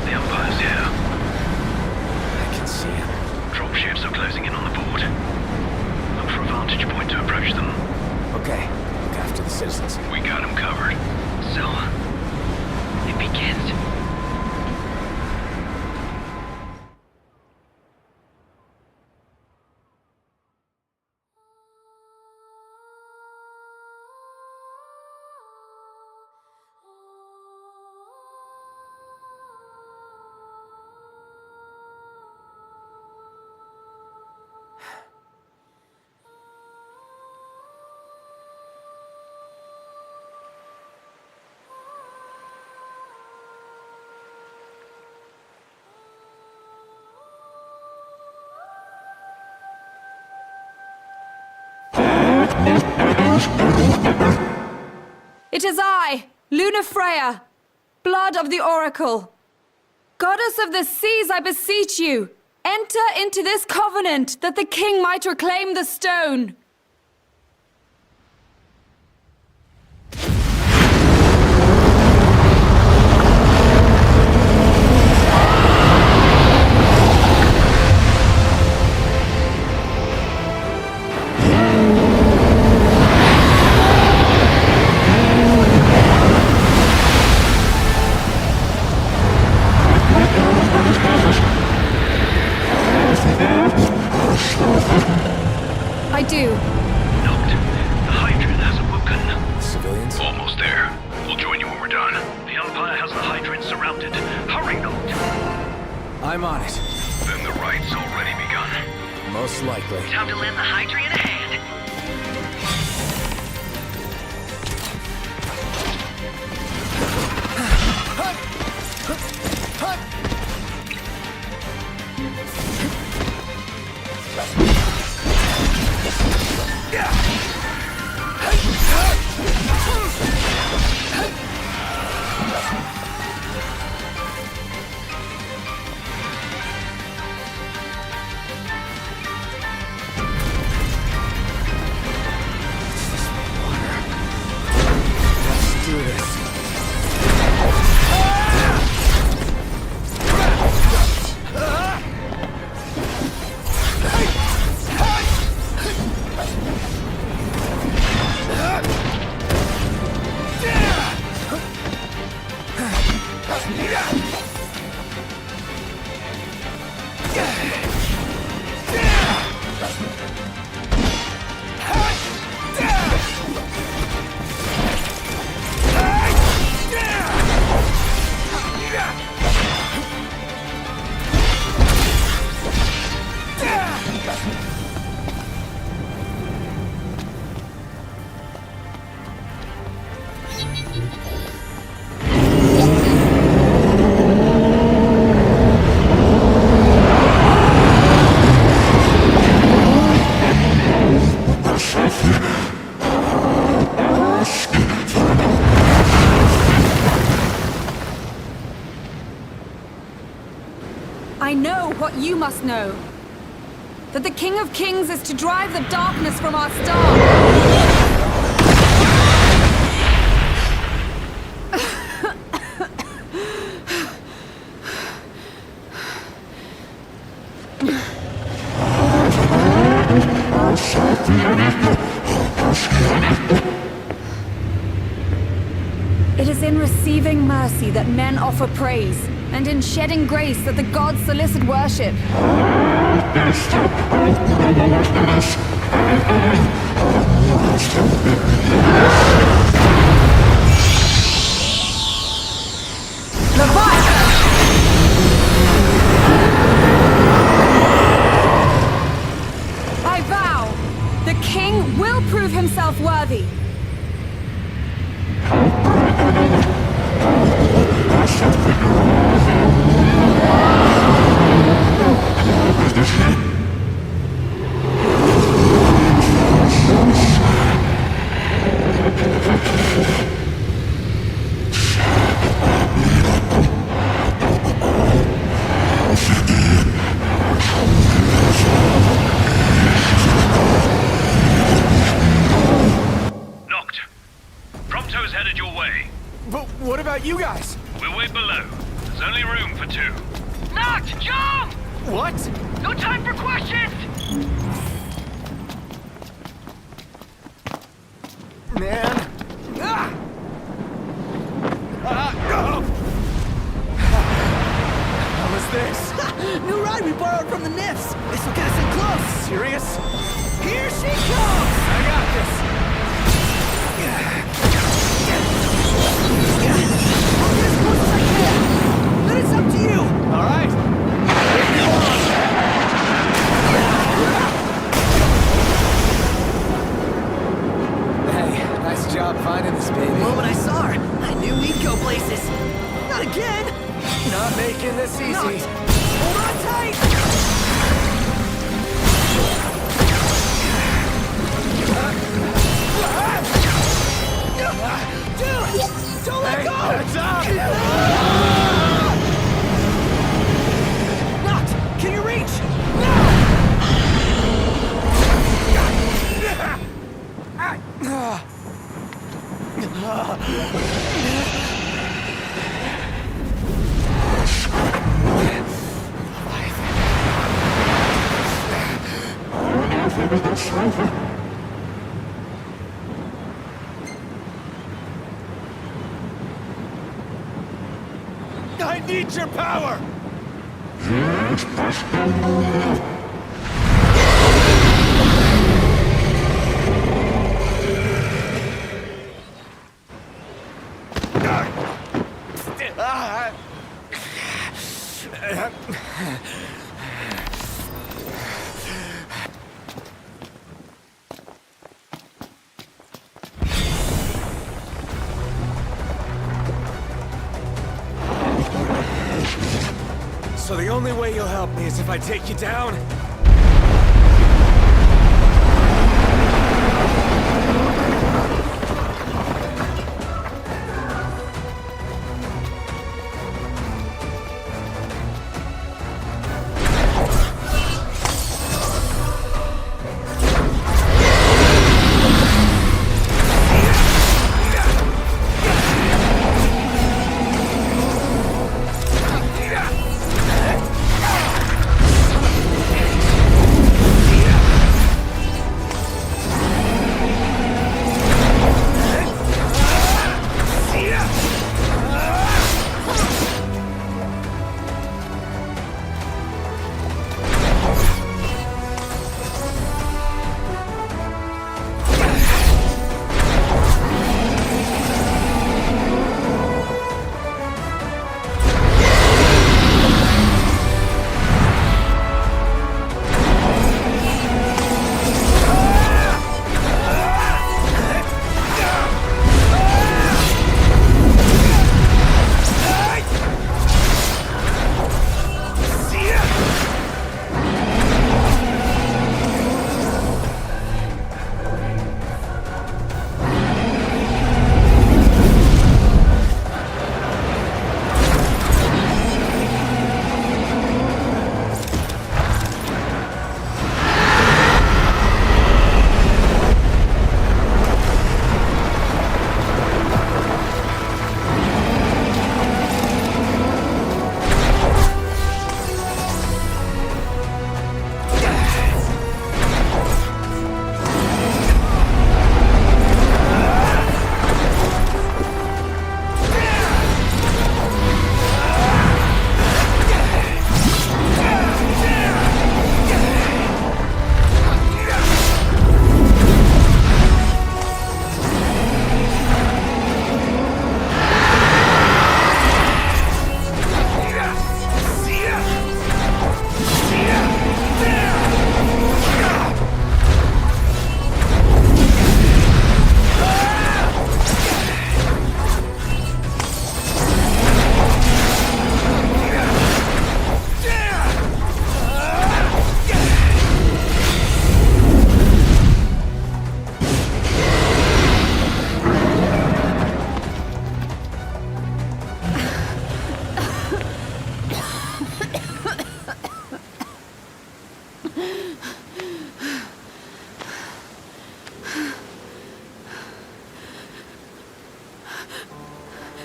The Empire's here. I can see him. Dropships are closing in on the board. Look for a vantage point to approach them. Okay, look after the citizens. We got them covered. So, it begins. It is I, Luna Freya, blood of the Oracle. Goddess of the seas, I beseech you, enter into this covenant that the king might reclaim the stone. I do. Knocked. The Hydrant has awoken. Civilians? Almost there. We'll join you when we're done. The Empire has the Hydrant surrounded. Hurry, Knocked. I'm on it. Then the right's already begun. Most likely. Time to lend the Hydrant a hand. I know what you must know. That the King of Kings is to drive the darkness from our star. It is in receiving mercy that men offer praise. and in shedding grace that the gods solicit worship. I vow, the king will prove himself worthy. Knocked. Prompto's headed your way. But what about you guys? We'll wait below. There's only room for two. Knocked! Jump! What? No time for questions! Man. Ah! How was this? New ride we borrowed from the Nifs. This will get us in close. Serious? Here she comes! I got this. I'll get as close as I can. Then it's up to you. All right. Hey, nice job finding this baby. The moment I saw her, I knew we'd go places. Not again! Not making this easy. Hold on tight! Dude! Don't let go! Heads up! Knocked! Can you reach? I need your power! So the only way you'll help me is if I take you down?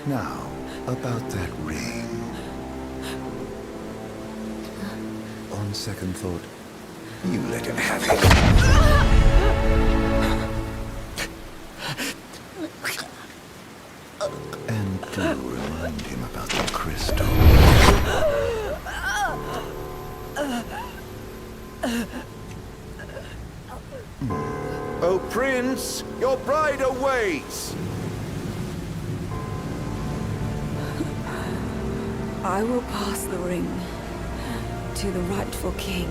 Now, about that ring. On second thought, you let him have it. And do remind him about the crystal. Oh, Prince, your bride awaits! I will pass the ring to the rightful king.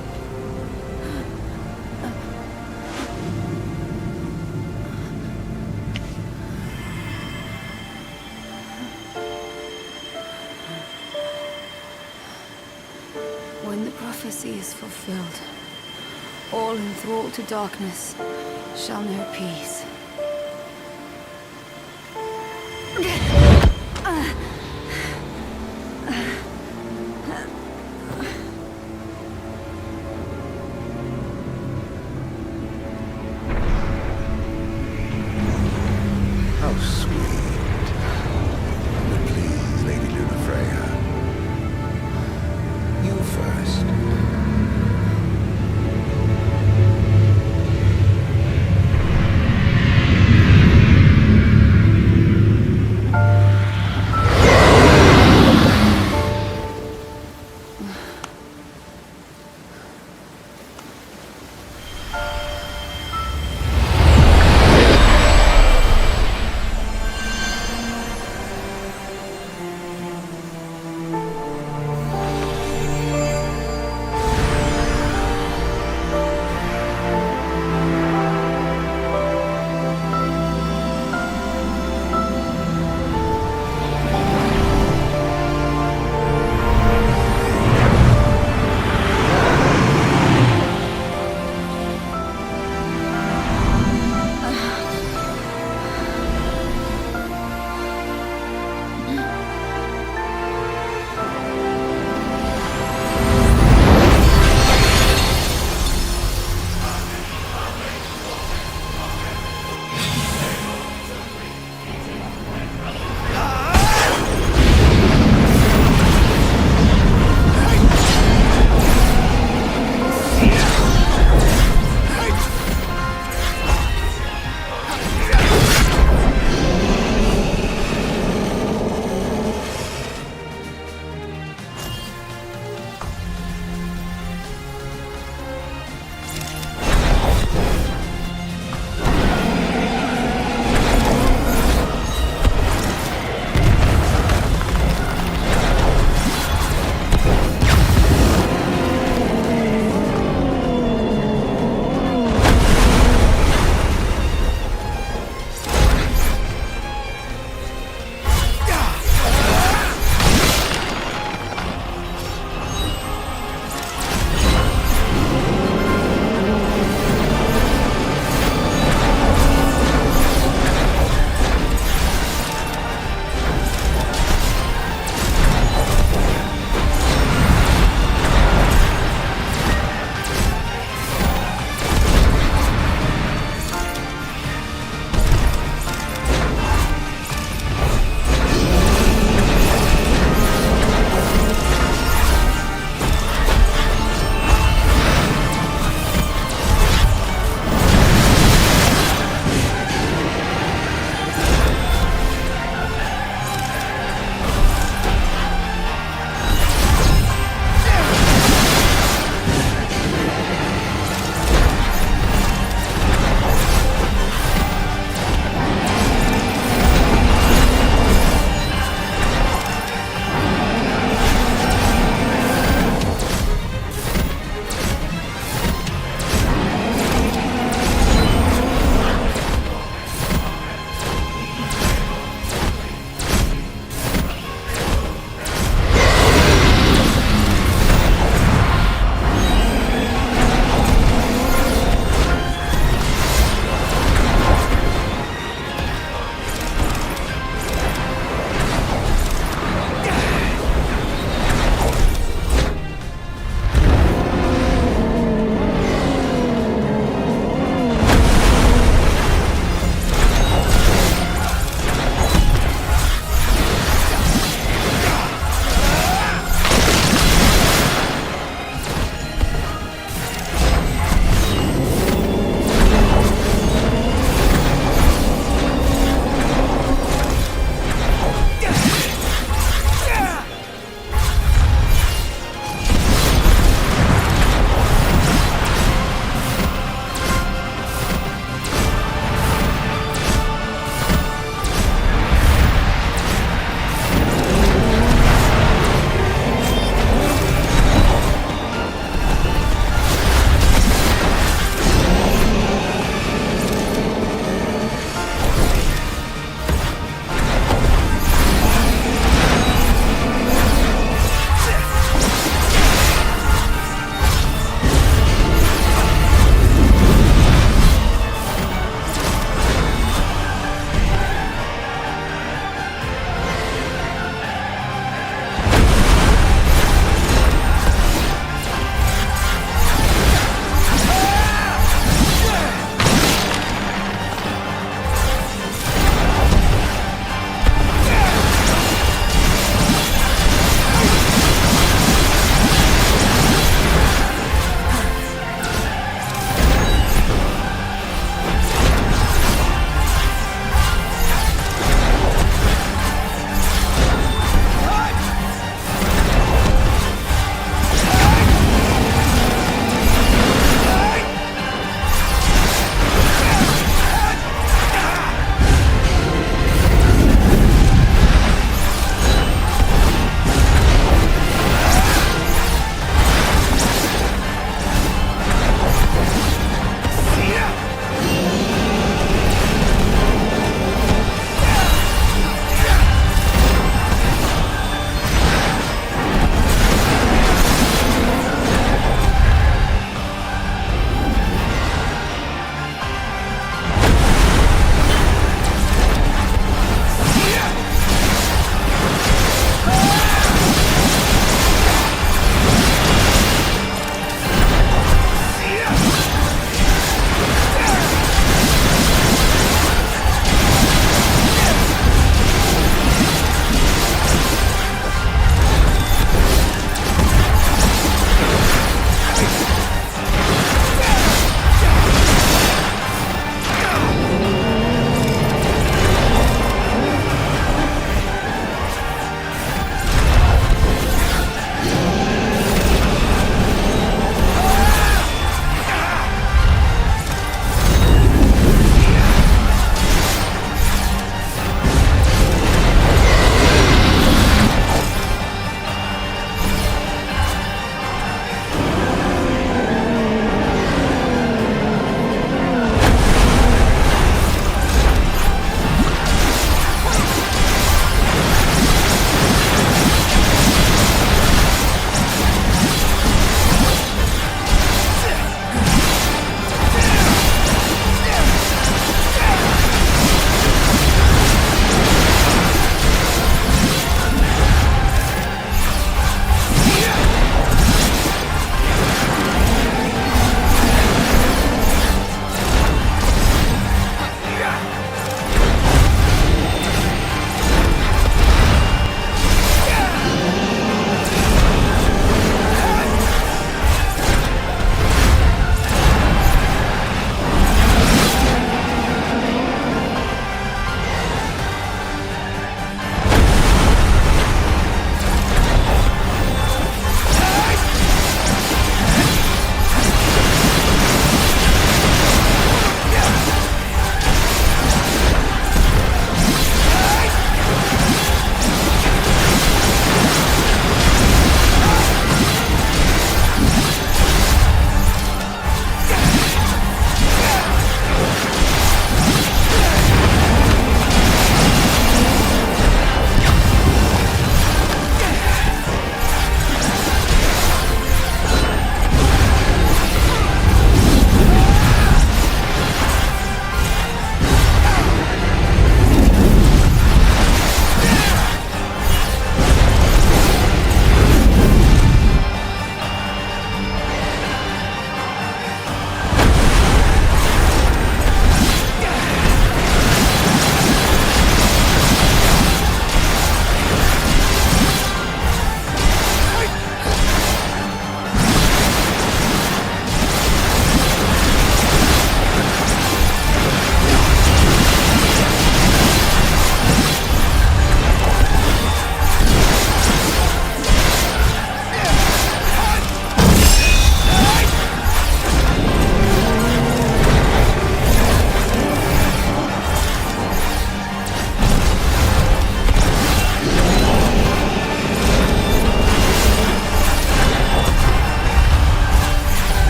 When the prophecy is fulfilled, all enthralled to darkness shall know peace. How sweet. But please, Lady Lunafreya. You first.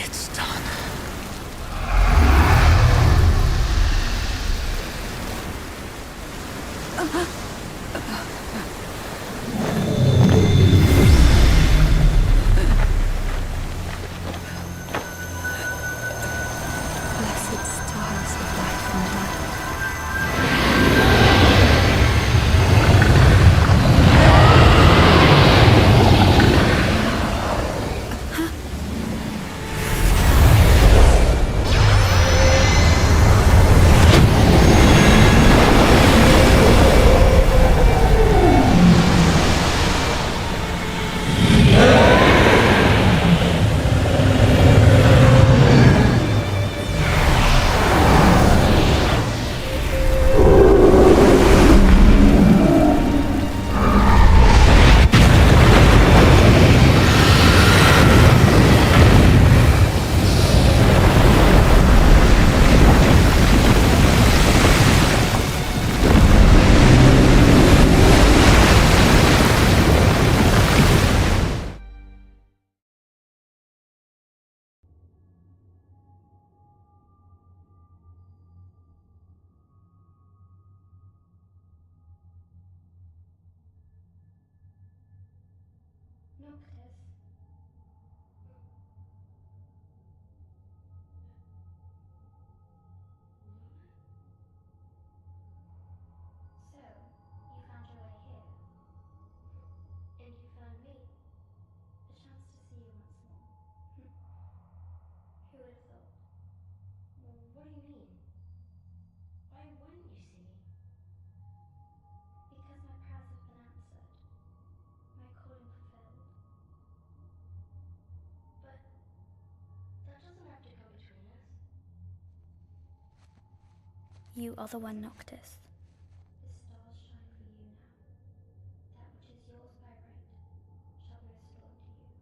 It's done. Blessed stars of life and light. Noctis. So, you found your way here. And you found me. A chance to see you once more. Who would have thought? What do you mean? Why wouldn't you see me? Because my prayers have been answered. My calling fulfilled. But that doesn't have to come between us. You are the one, Noctis. The stars shine for you now. That which is yours by right shall be restored to you.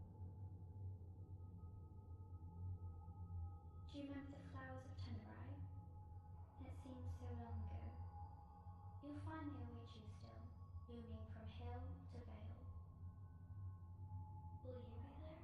Do you remember the flowers of Tenerai? It seems so long ago. You'll find they await you still, looming from hill to vale. Will you be there?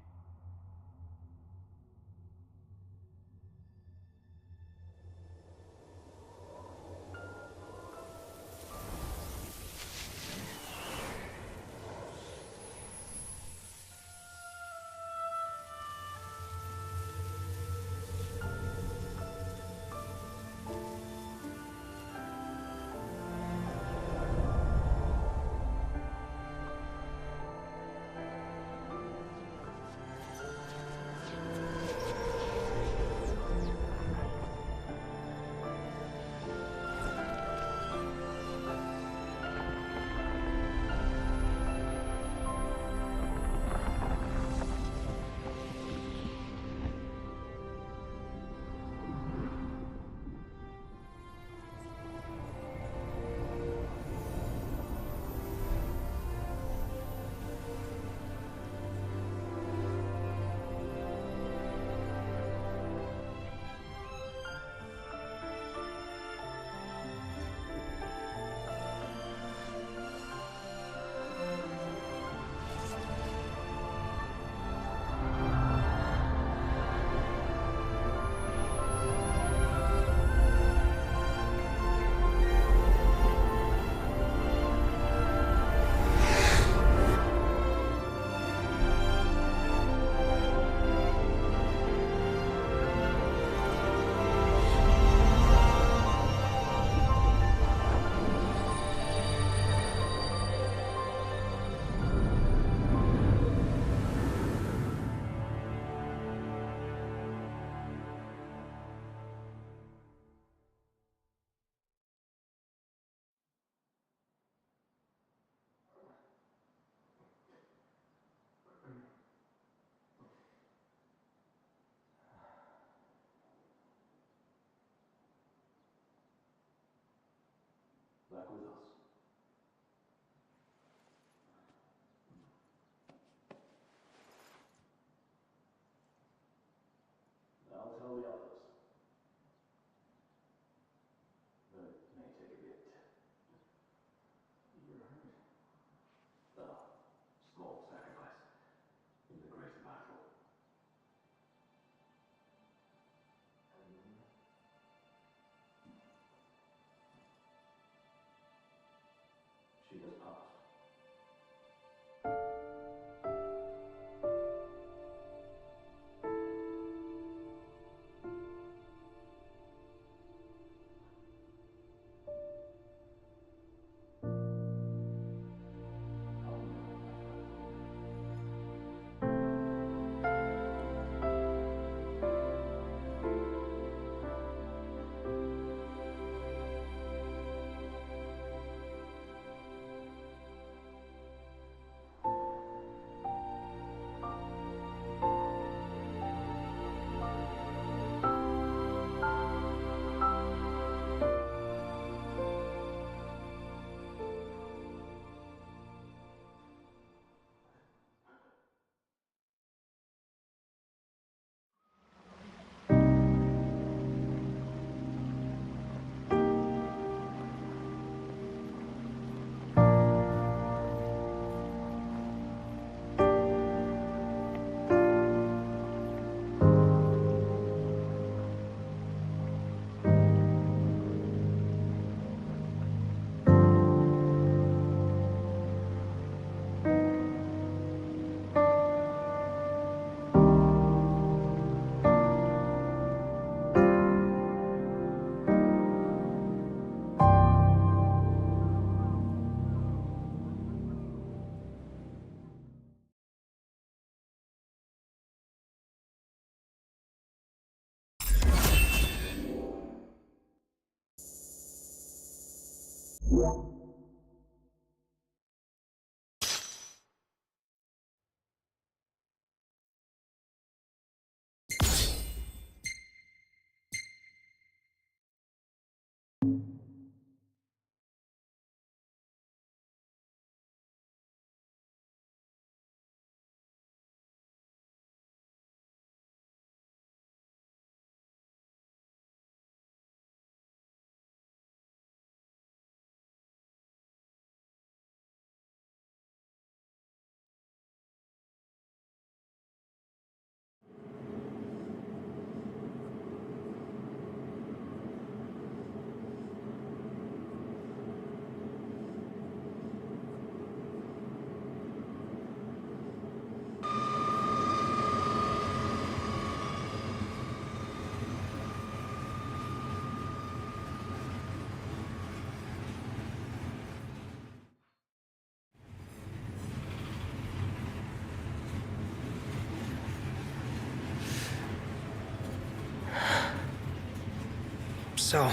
So,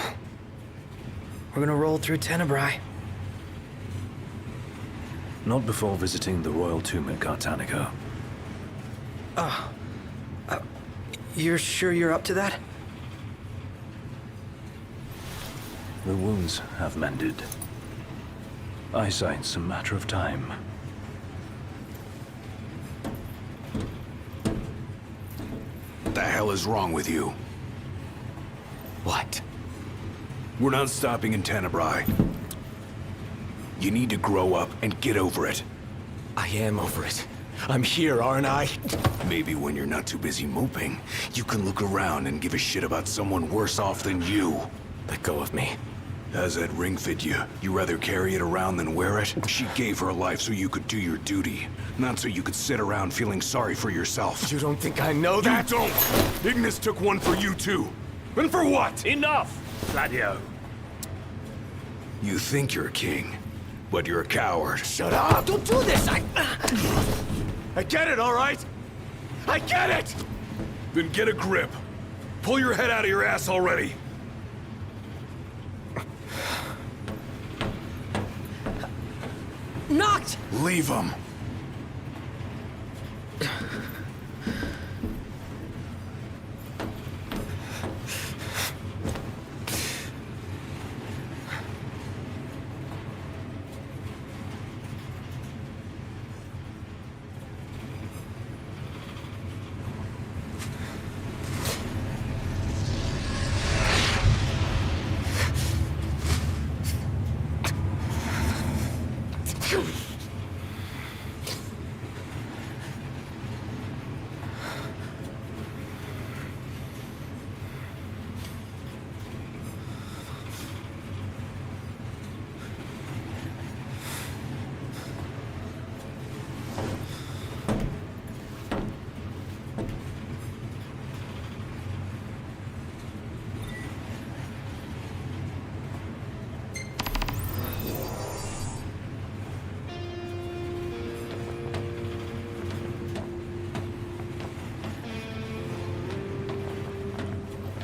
we're gonna roll through Tenebrae. Not before visiting the royal tomb at Gartanica. You're sure you're up to that? The wounds have mended. Eyesight's a matter of time. What the hell is wrong with you? What? We're not stopping in Tenebrae. You need to grow up and get over it. I am over it. I'm here, aren't I? Maybe when you're not too busy moping, you can look around and give a shit about someone worse off than you. Let go of me. How's that ring fit you? You rather carry it around than wear it? She gave her life so you could do your duty, not so you could sit around feeling sorry for yourself. You don't think I know that? You don't! Ignis took one for you too. And for what? Enough, Gladio. You think you're a king, but you're a coward. Shut up! Don't do this! I get it, all right? I get it! Then get a grip. Pull your head out of your ass already. Noct! Leave him.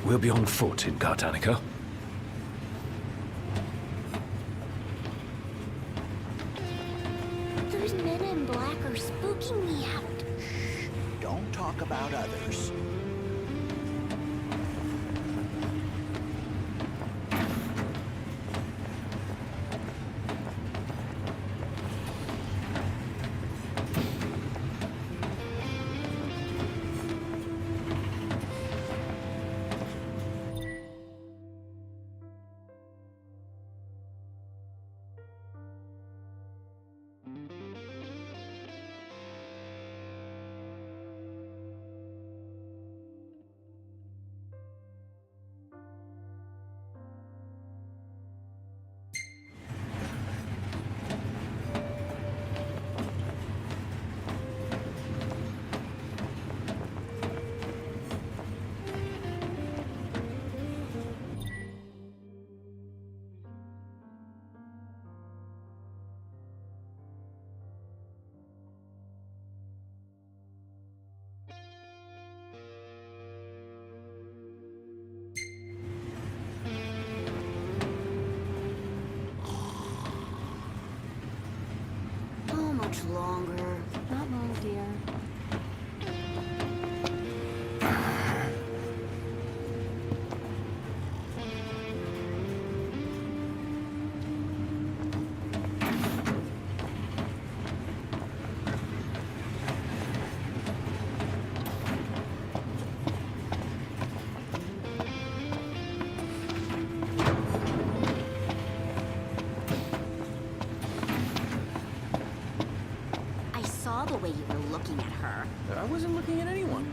We'll be on foot in Gartanica. Those men in black are spooking me out. Don't talk about others. How much longer? Not long, dear. wasn't looking at anyone.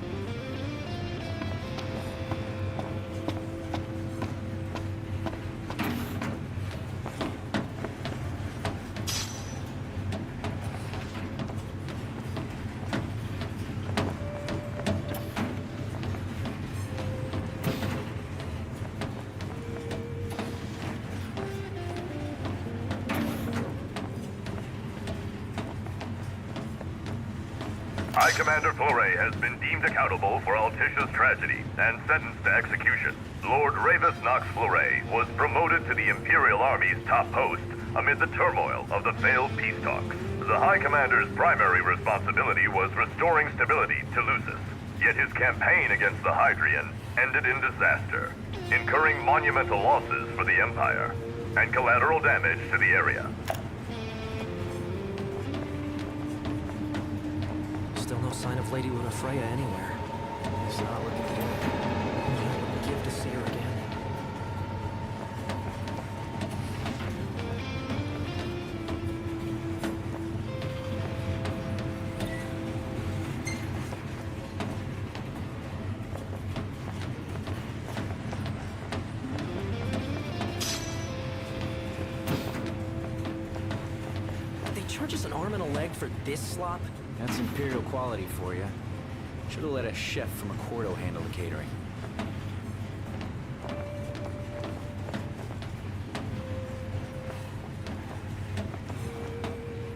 High Commander Fleury has been deemed accountable for Altisha's tragedy and sentenced to execution. Lord Ravis Nox Fleury was promoted to the Imperial Army's top post amid the turmoil of the failed peace talks. The High Commander's primary responsibility was restoring stability to Lucis, yet his campaign against the Hydrian ended in disaster, incurring monumental losses for the Empire and collateral damage to the area. Still no sign of Lady Luna Freya anywhere. It's not looking good. I wouldn't give to see her again. They charge us an arm and a leg for this slop? That's Imperial quality for you. Should have let a chef from Accordo handle the catering.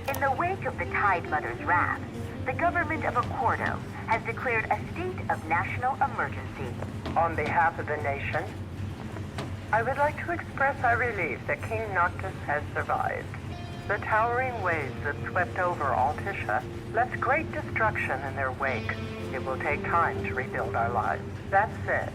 In the wake of the Tide Mother's wrath, the government of Accordo has declared a state of national emergency. On behalf of the nation, I would like to express our relief that King Noctis has survived. The towering waves that swept over Altisha left great destruction in their wake. It will take time to rebuild our lives. That said,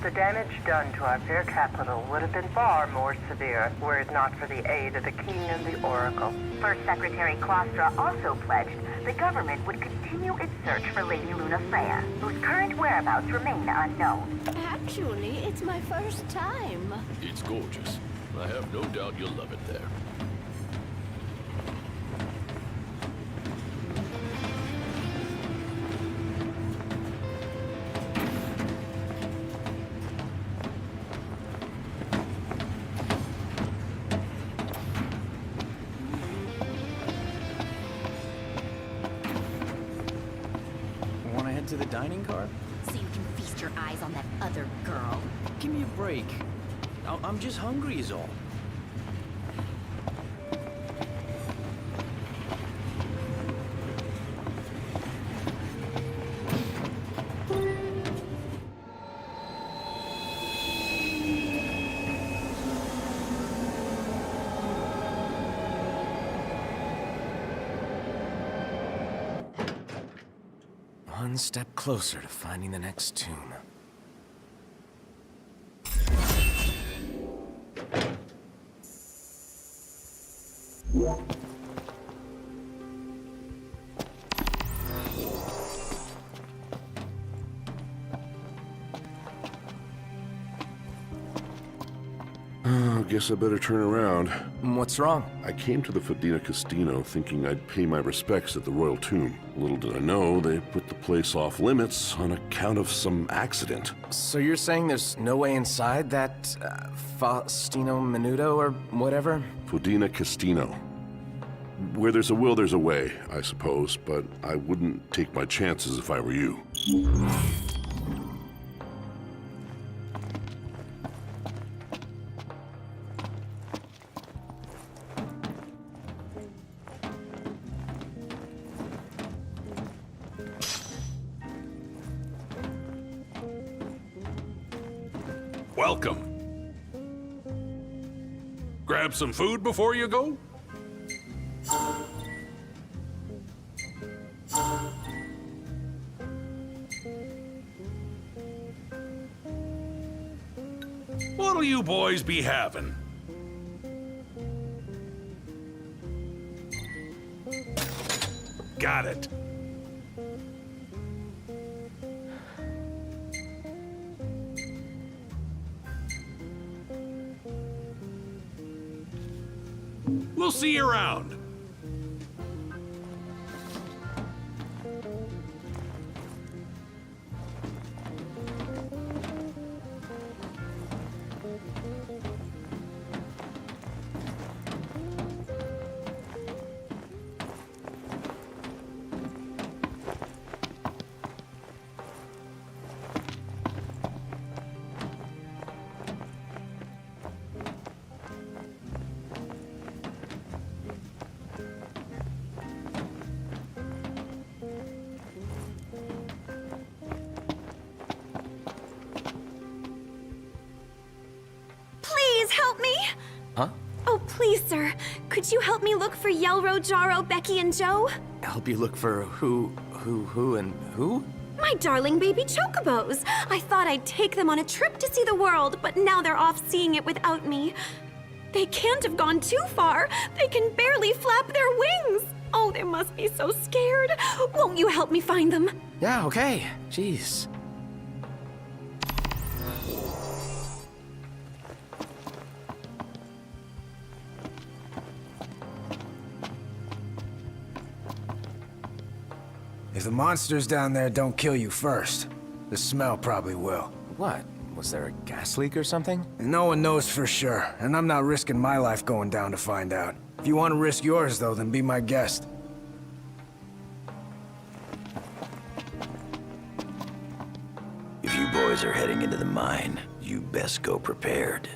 the damage done to our fair capital would have been far more severe were it not for the aid of the King and the Oracle. First Secretary Klostra also pledged the government would continue its search for Lady Luna Freya, whose current whereabouts remain unknown. Actually, it's my first time. It's gorgeous. I have no doubt you'll love it there. Want to head to the dining car? So you can feast your eyes on that other girl. Give me a break. I'm just hungry is all. One step closer to finding the next tomb. Guess I better turn around. What's wrong? I came to the Fadina Castino thinking I'd pay my respects at the Royal Tomb. Little did I know they put the place off limits on account of some accident. So you're saying there's no way inside that Faustino Menudo or whatever? Fadina Castino. Where there's a will, there's a way, I suppose, but I wouldn't take my chances if I were you. Welcome. Grab some food before you go? What'll you boys be having? Got it. We'll see you around. me? Huh? Oh, please, sir. Could you help me look for Yelro, Jaro, Becky, and Joe? Help you look for who, and who? My darling baby chocobos. I thought I'd take them on a trip to see the world, but now they're off seeing it without me. They can't have gone too far. They can barely flap their wings. Oh, they must be so scared. Won't you help me find them? Yeah, okay. Jeez. If the monsters down there don't kill you first, the smell probably will. What? Was there a gas leak or something? No one knows for sure, and I'm not risking my life going down to find out. If you want to risk yours, though, then be my guest. If you boys are heading into the mine, you best go prepared.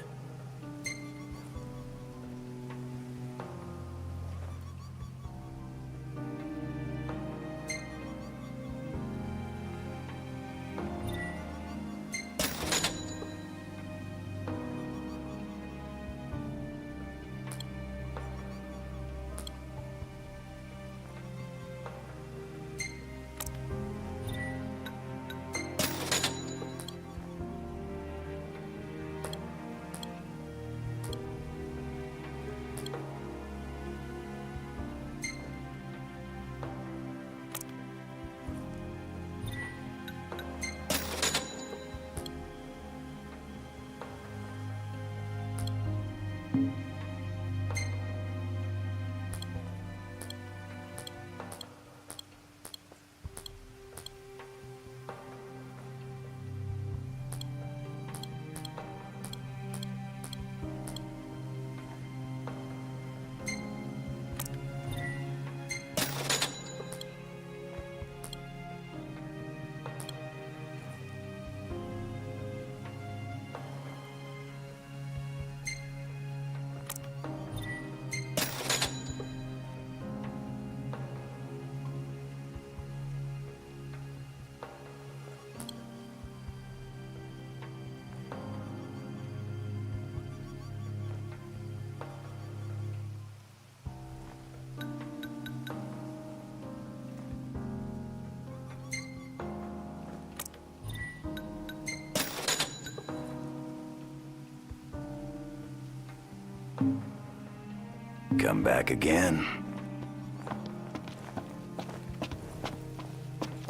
Come back again.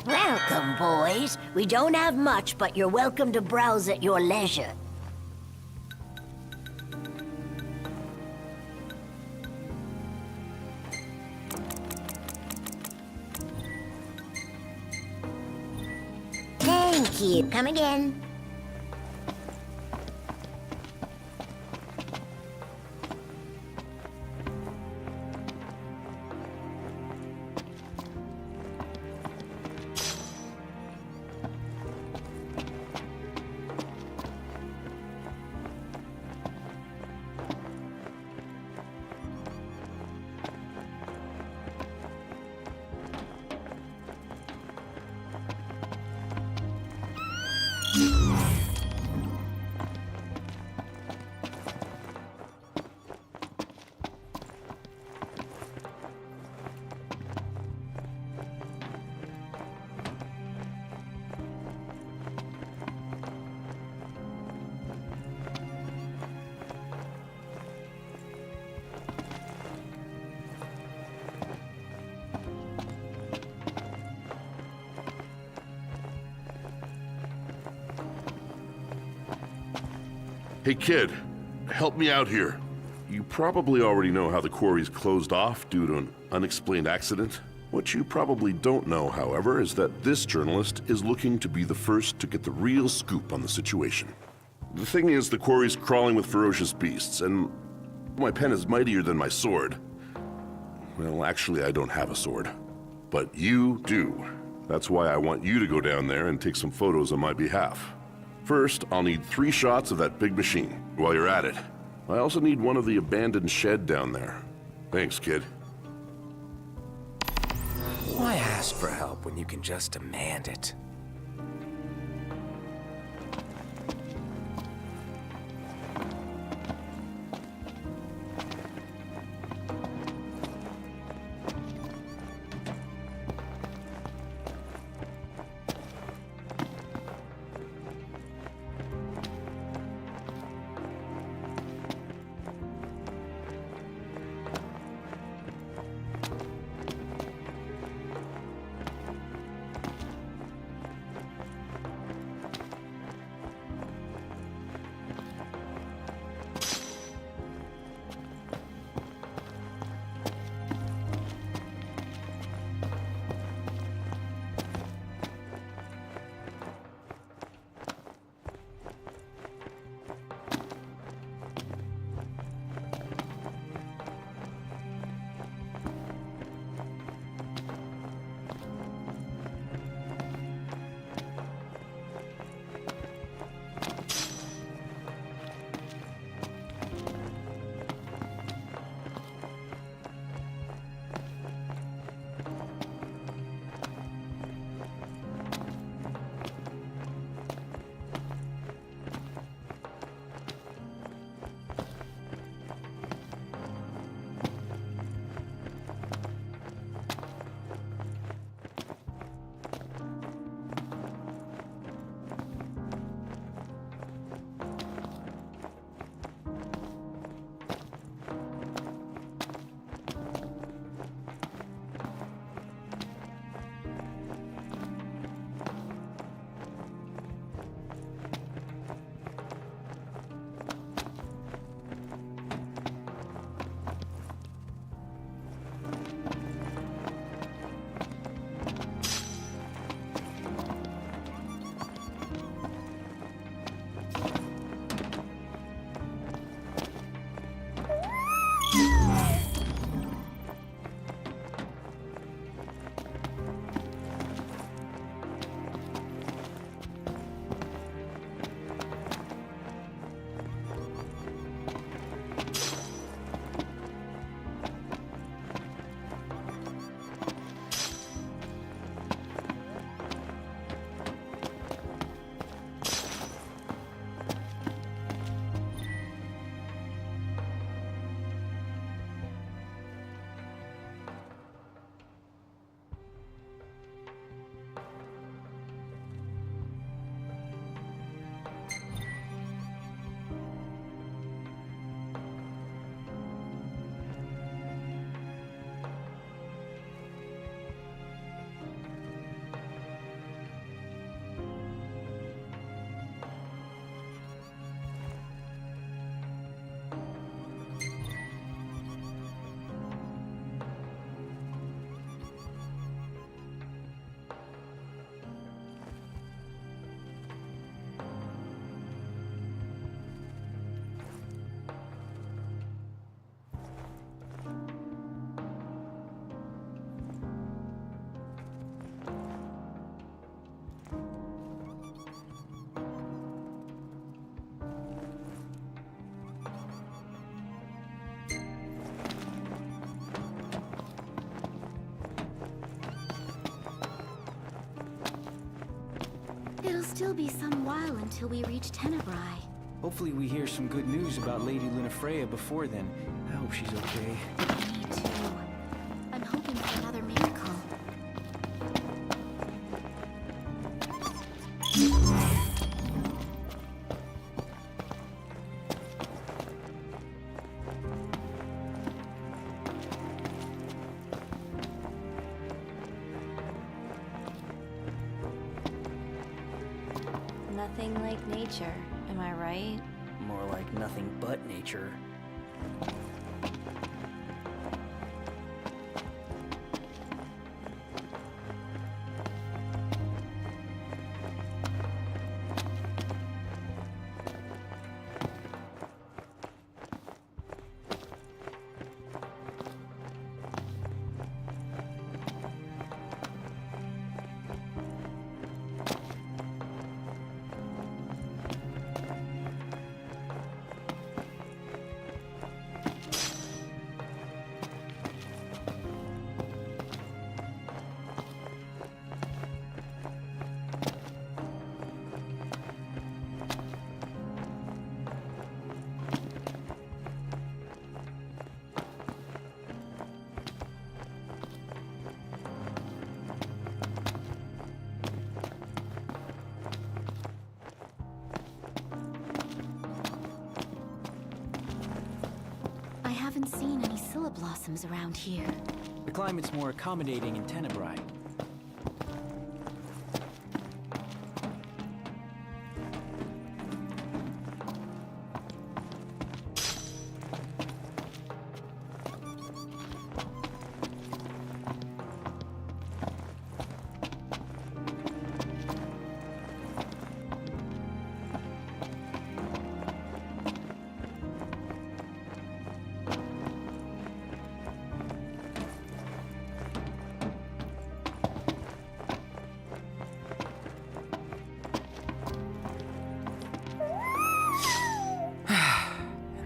Welcome, boys. We don't have much, but you're welcome to browse at your leisure. Thank you. Come again. Hey kid, help me out here. You probably already know how the quarry's closed off due to an unexplained accident. What you probably don't know, however, is that this journalist is looking to be the first to get the real scoop on the situation. The thing is, the quarry's crawling with ferocious beasts, and my pen is mightier than my sword. Well, actually, I don't have a sword. But you do. That's why I want you to go down there and take some photos on my behalf. First, I'll need 3 shots of that big machine while you're at it. I also need one of the abandoned shed down there. Thanks, kid. Why ask for help when you can just demand it? It'll still be some while until we reach Tenebrae. Hopefully we hear some good news about Lady Lunafreya before then. I hope she's okay. Me too. I'm hoping for another miracle. Nothing like nature, am I right? More like nothing but nature. I haven't seen any Scylla blossoms around here. The climate's more accommodating in Tenebrae.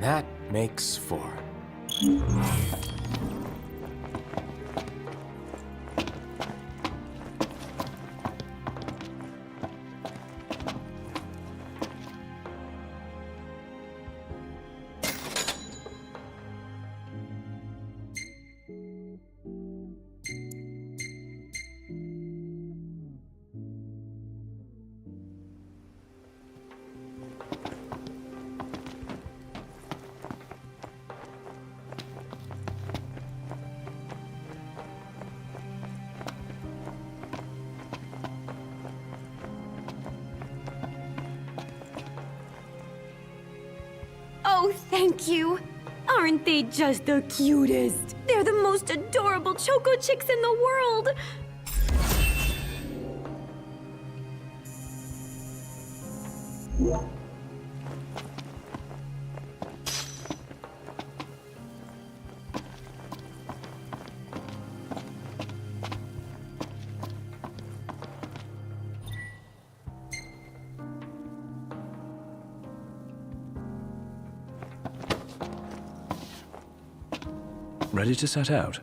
And that makes 4. Oh, thank you! Aren't they just the cutest? They're the most adorable choco chicks in the world! Ready to set out?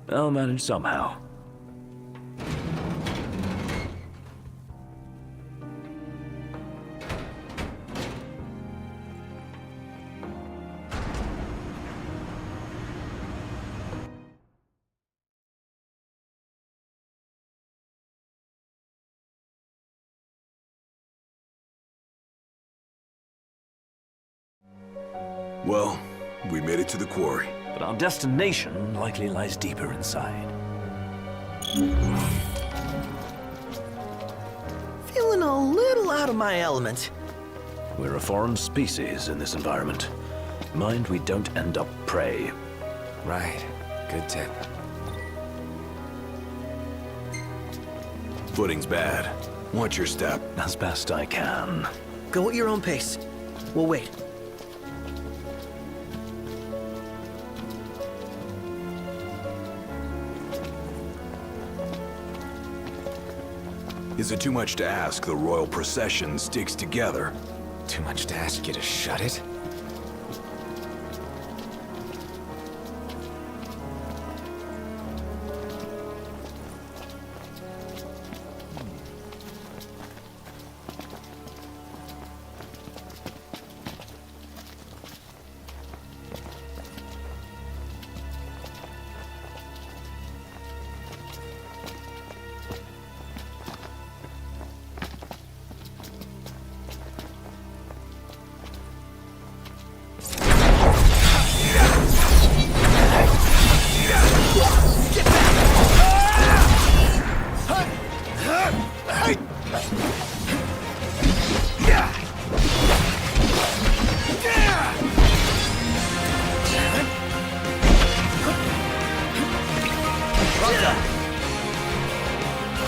I'll manage somehow. Well, we made it to the quarry. But our destination likely lies deeper inside. Feeling a little out of my element. We're a foreign species in this environment. Mind we don't end up prey. Right. Good tip. Footing's bad. Watch your step. As best I can. Go at your own pace. We'll wait. Is it too much to ask the royal procession sticks together? Too much to ask you to shut it?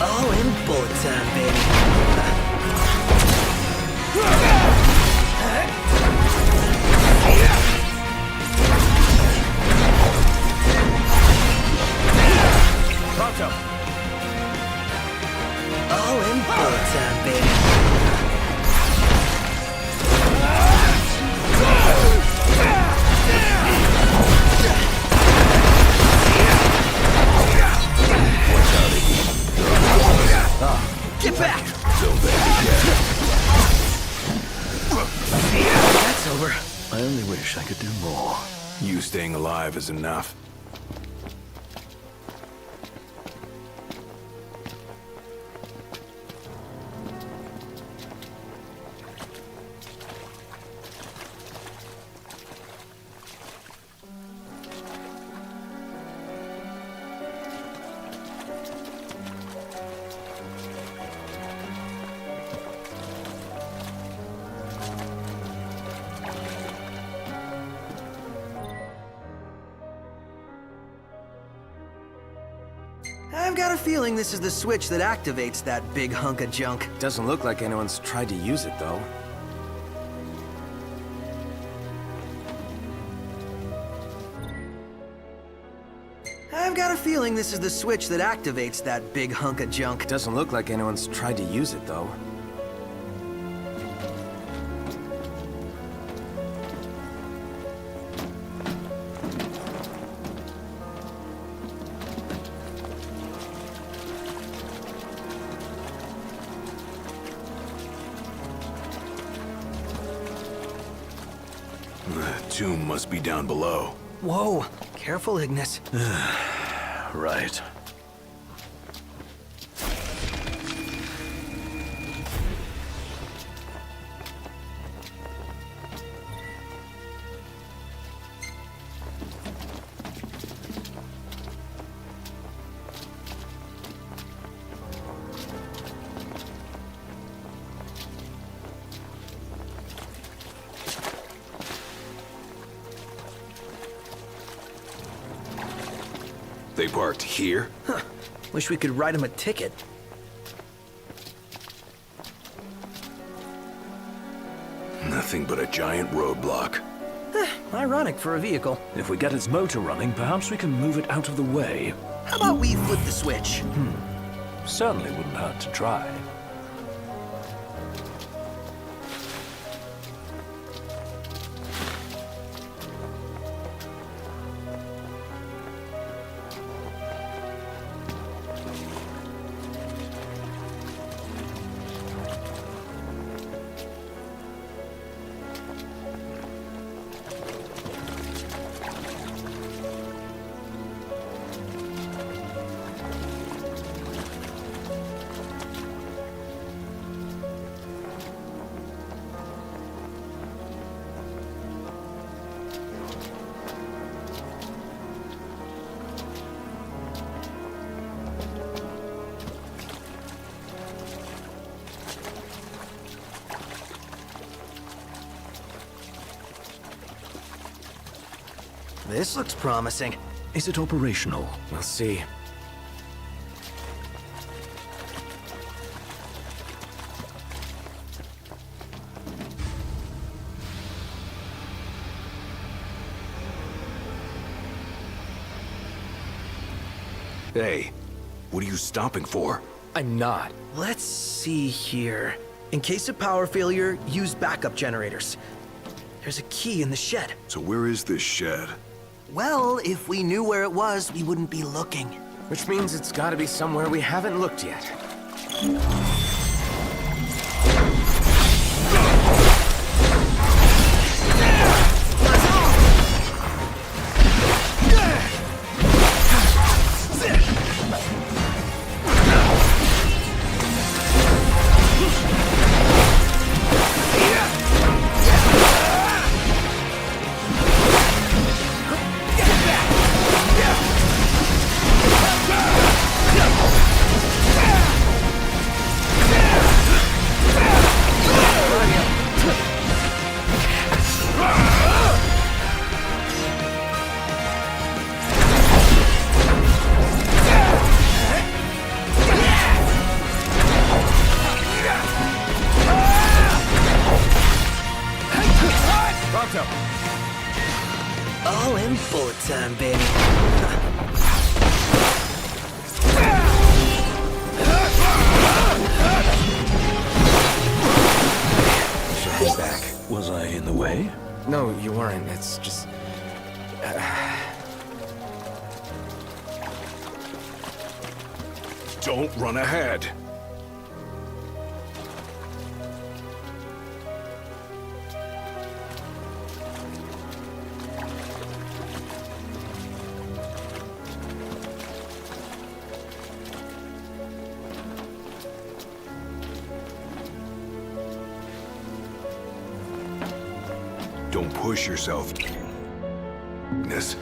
All in bullet time, baby. Pronto. All in bullet time, baby. Get back! That's over. I only wish I could do more. You staying alive is enough. I've got a feeling this is the switch that activates that big hunk of junk. Doesn't look like anyone's tried to use it, though. I've got a feeling this is the switch that activates that big hunk of junk. Doesn't look like anyone's tried to use it, though. The tomb must be down below. Whoa, careful, Ignis. Right. They parked here? Huh. Wish we could write him a ticket. Nothing but a giant roadblock. Ironic for a vehicle. If we get its motor running, perhaps we can move it out of the way. How about we flip the switch? Certainly wouldn't hurt to try. This looks promising. Is it operational? We'll see. Hey, what are you stopping for? I'm not. Let's see here. In case of power failure, use backup generators. There's a key in the shed. So where is this shed? Well, if we knew where it was, we wouldn't be looking. Which means it's gotta be somewhere we haven't looked yet. All in bullet time, baby. Should head back. Was I in the way? No, you weren't. It's just... Don't run ahead. Don't push yourself. This.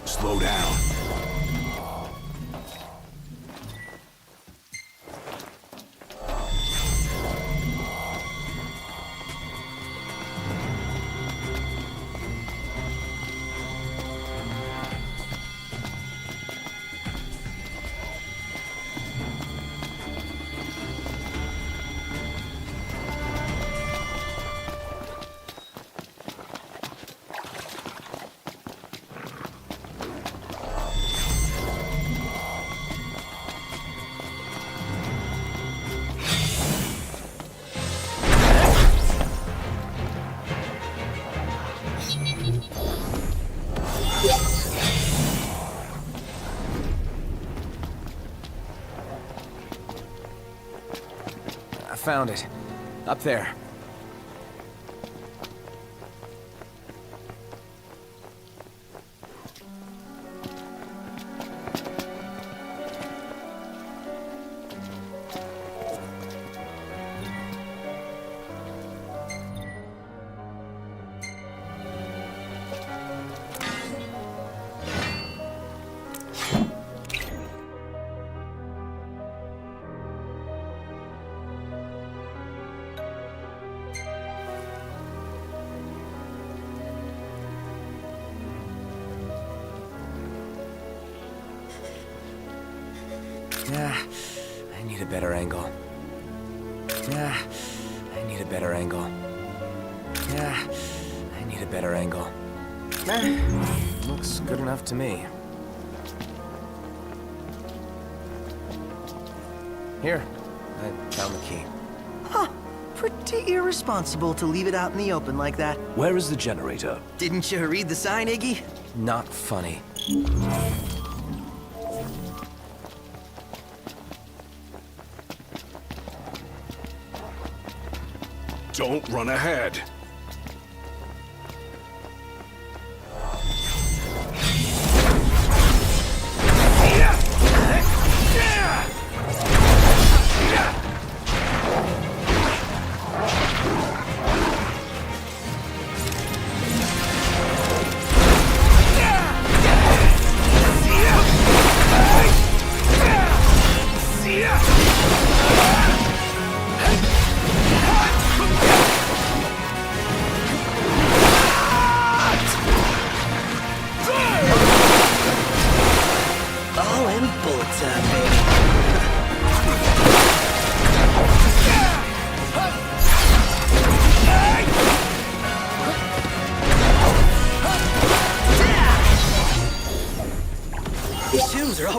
Slow down. I found it. Up there. Yeah, I need a better angle. Yeah, I need a better angle. Yeah, I need a better angle. Looks good enough to me. Here, I found the key. Huh. Pretty irresponsible to leave it out in the open like that. Where is the generator? Didn't you read the sign, Iggy? Not funny. Don't run ahead.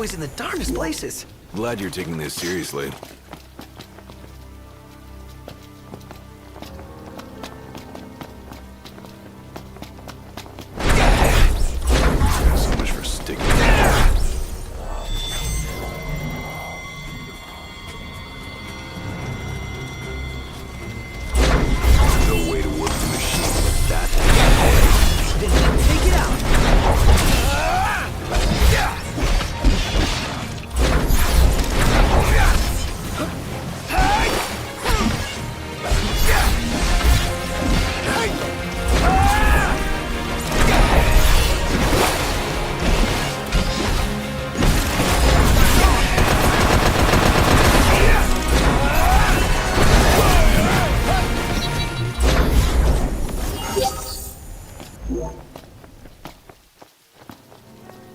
always in the darndest places. Glad you're taking this seriously. So much for sticking. No way to work the machine with that. Then take it out.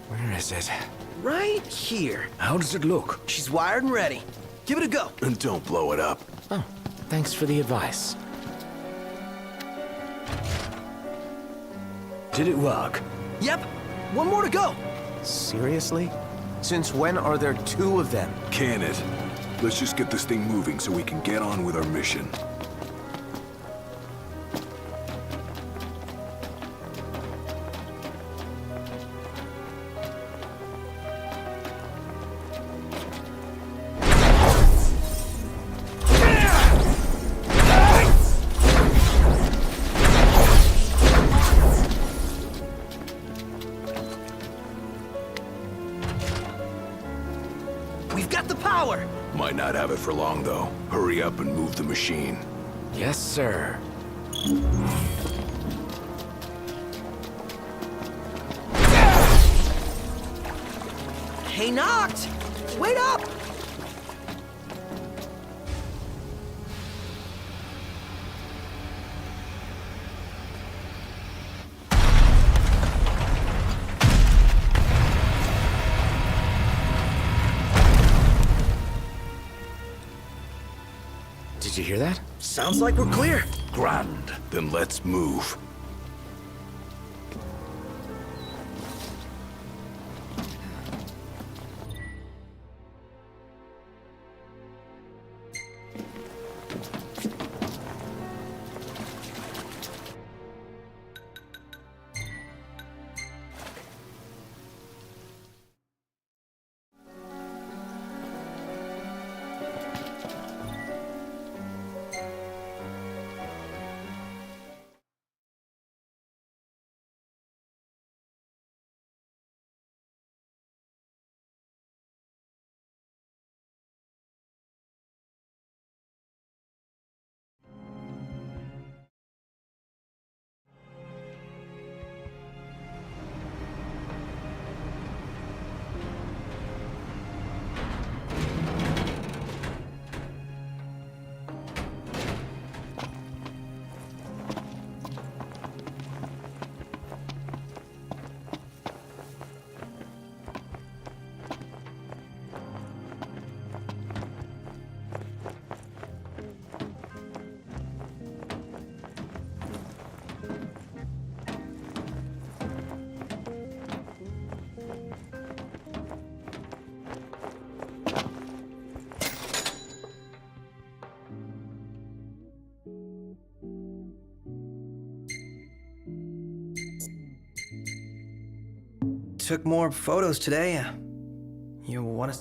Where is it? Right here. How does it look? She's wired and ready. Give it a go. And don't blow it up. Oh, thanks for the advice. Did it work? Yep. One more to go. Seriously? Since when are there two of them? Can it? Let's just get this thing moving so we can get on with our mission. We've got the power. Might not have it for long, though. Hurry up and move the machine. Yes, sir. Hey, Noct! Wait up! Did you hear that? Sounds like we're clear. Grand. Then let's move. Took more photos today. You want to...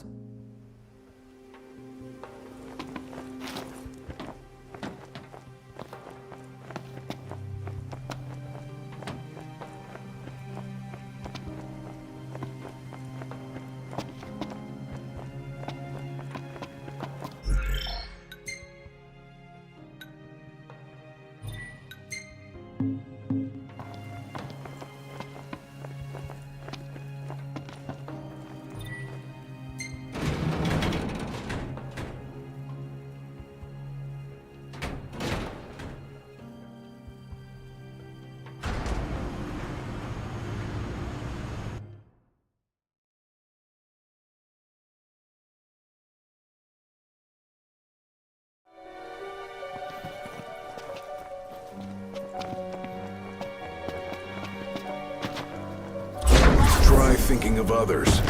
Try thinking of others.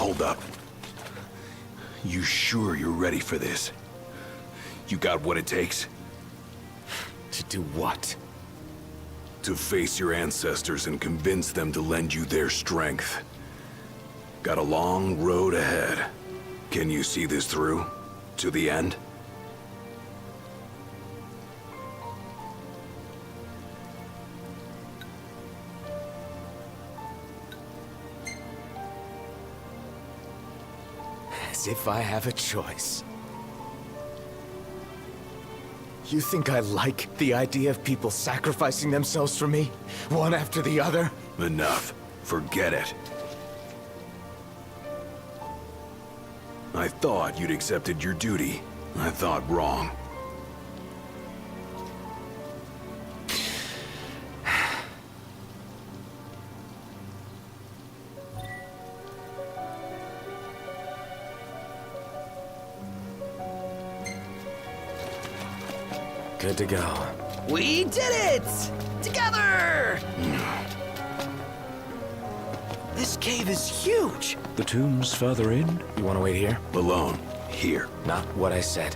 Hold up. You sure you're ready for this? You got what it takes? To do what? To face your ancestors and convince them to lend you their strength. Got a long road ahead. Can you see this through? To the end? As if I have a choice. You think I like the idea of people sacrificing themselves for me? One after the other? Enough. Forget it. I thought you'd accepted your duty. I thought wrong. Good to go. We did it! Together! This cave is huge! The tomb's further in. You want to wait here? Alone. Here. Not what I said.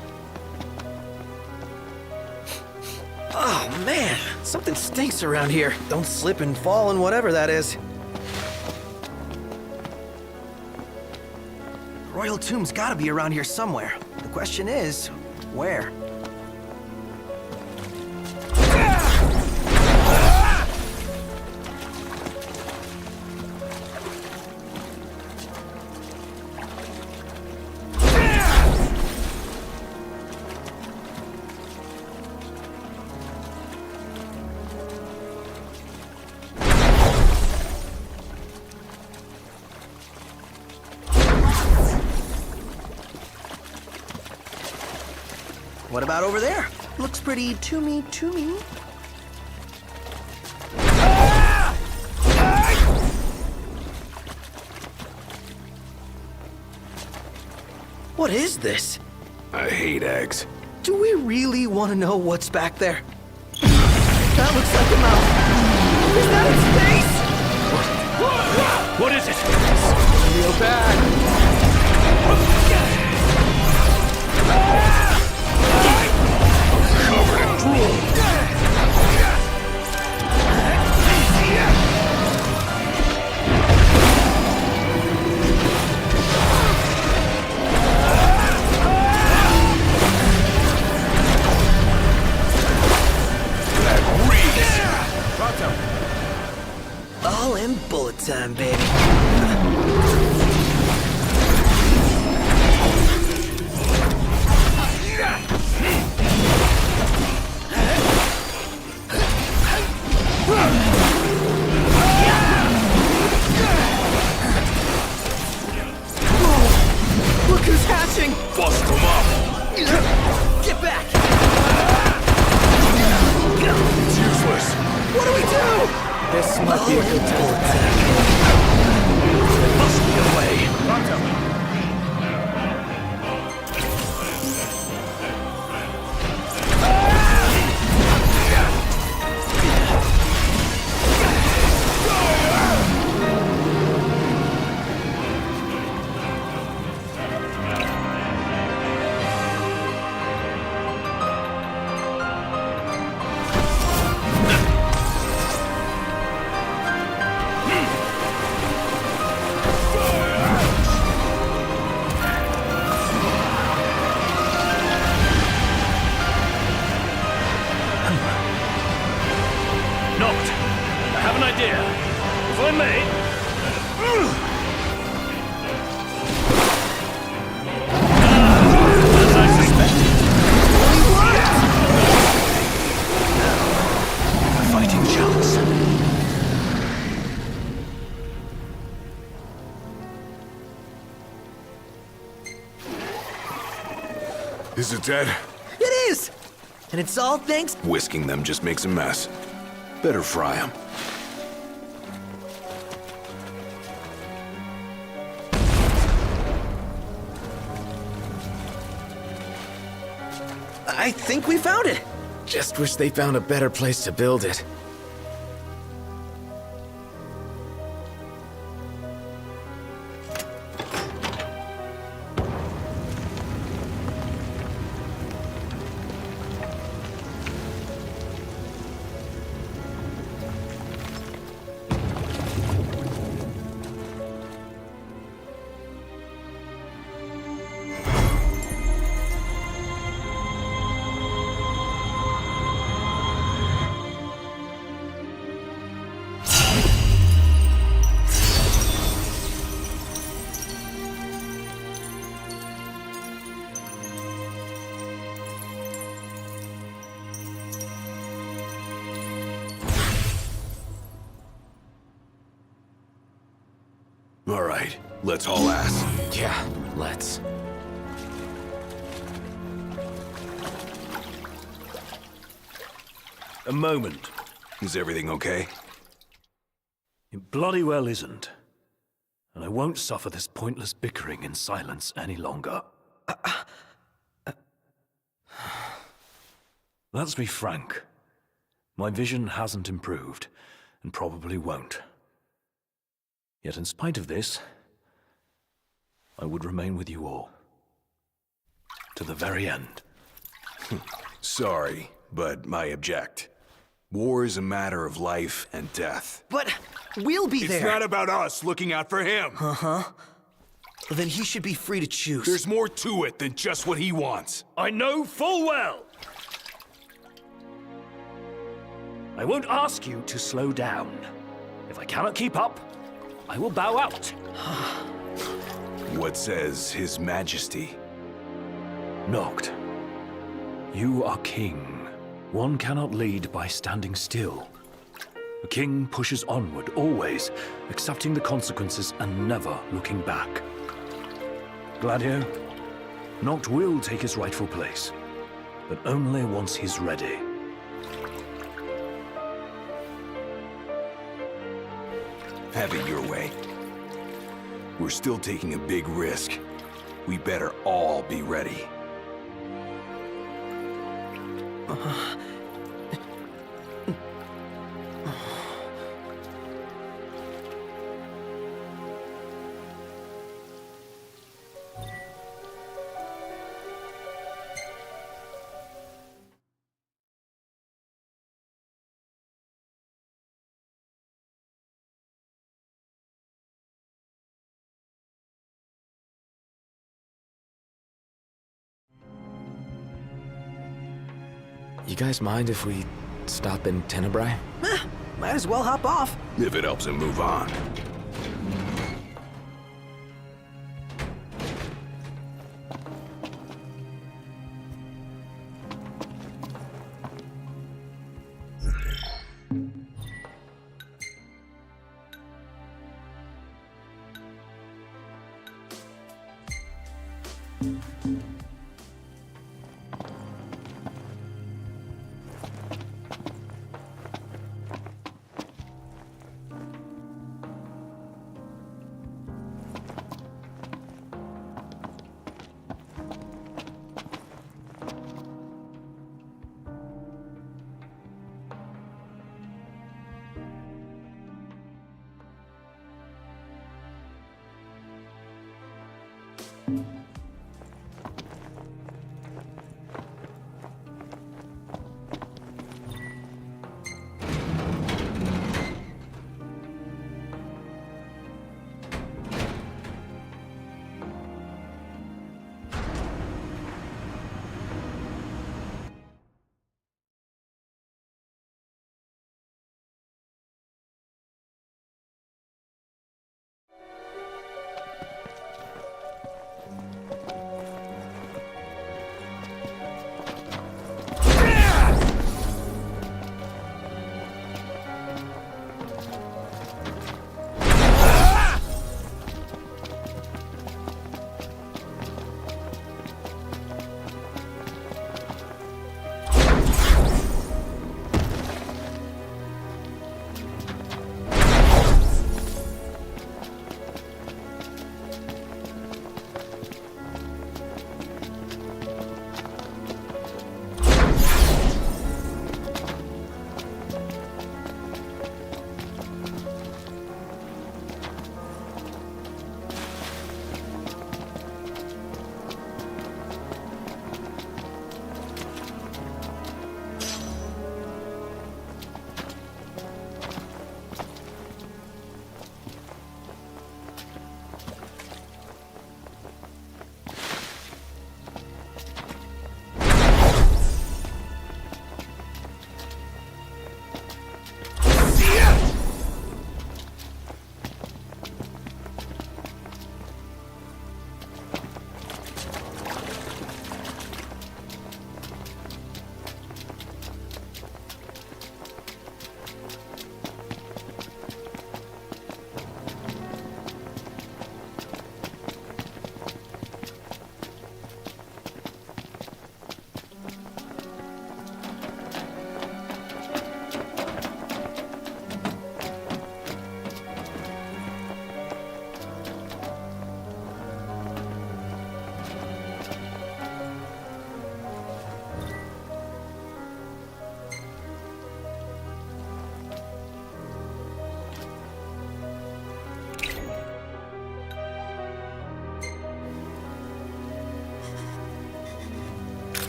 Oh, man! Something stinks around here. Don't slip and fall and whatever that is. Royal tomb's gotta be around here somewhere. The question is, where? What about over there? Looks pretty tomby. What is this? I hate eggs. Do we really want to know what's back there? That looks like a mouth. Is that its face? What is it? Something real bad. Covered in drool. All in bullet time, baby. Whoa! Look who's hatching! Bust him up! Get back! It's useless. What do we do? This might be a good time. Must be a way. Noct, I have an idea. If I may... As I suspected. A fighting chance. Is it dead? It is! And it's all thanks... Whisking them just makes a mess. Better fry them. I think we found it. Just wish they found a better place to build it. All right, let's haul ass. Yeah, let's. A moment. Is everything okay? It bloody well isn't. And I won't suffer this pointless bickering in silence any longer. Let's be frank. My vision hasn't improved, and probably won't. Yet in spite of this, I would remain with you all. To the very end. Sorry, but I object. War is a matter of life and death. But we'll be there. It's not about us looking out for him. Uh-huh. Then he should be free to choose. There's more to it than just what he wants. I know full well! I won't ask you to slow down. If I cannot keep up, I will bow out. What says His Majesty? Noct, you are king. One cannot lead by standing still. A king pushes onward, always, accepting the consequences and never looking back. Gladio, Noct will take his rightful place, but only once he's ready. Have it your way. We're still taking a big risk. We better all be ready. You guys mind if we stop in Tenebrae? Might as well hop off. If it helps him move on.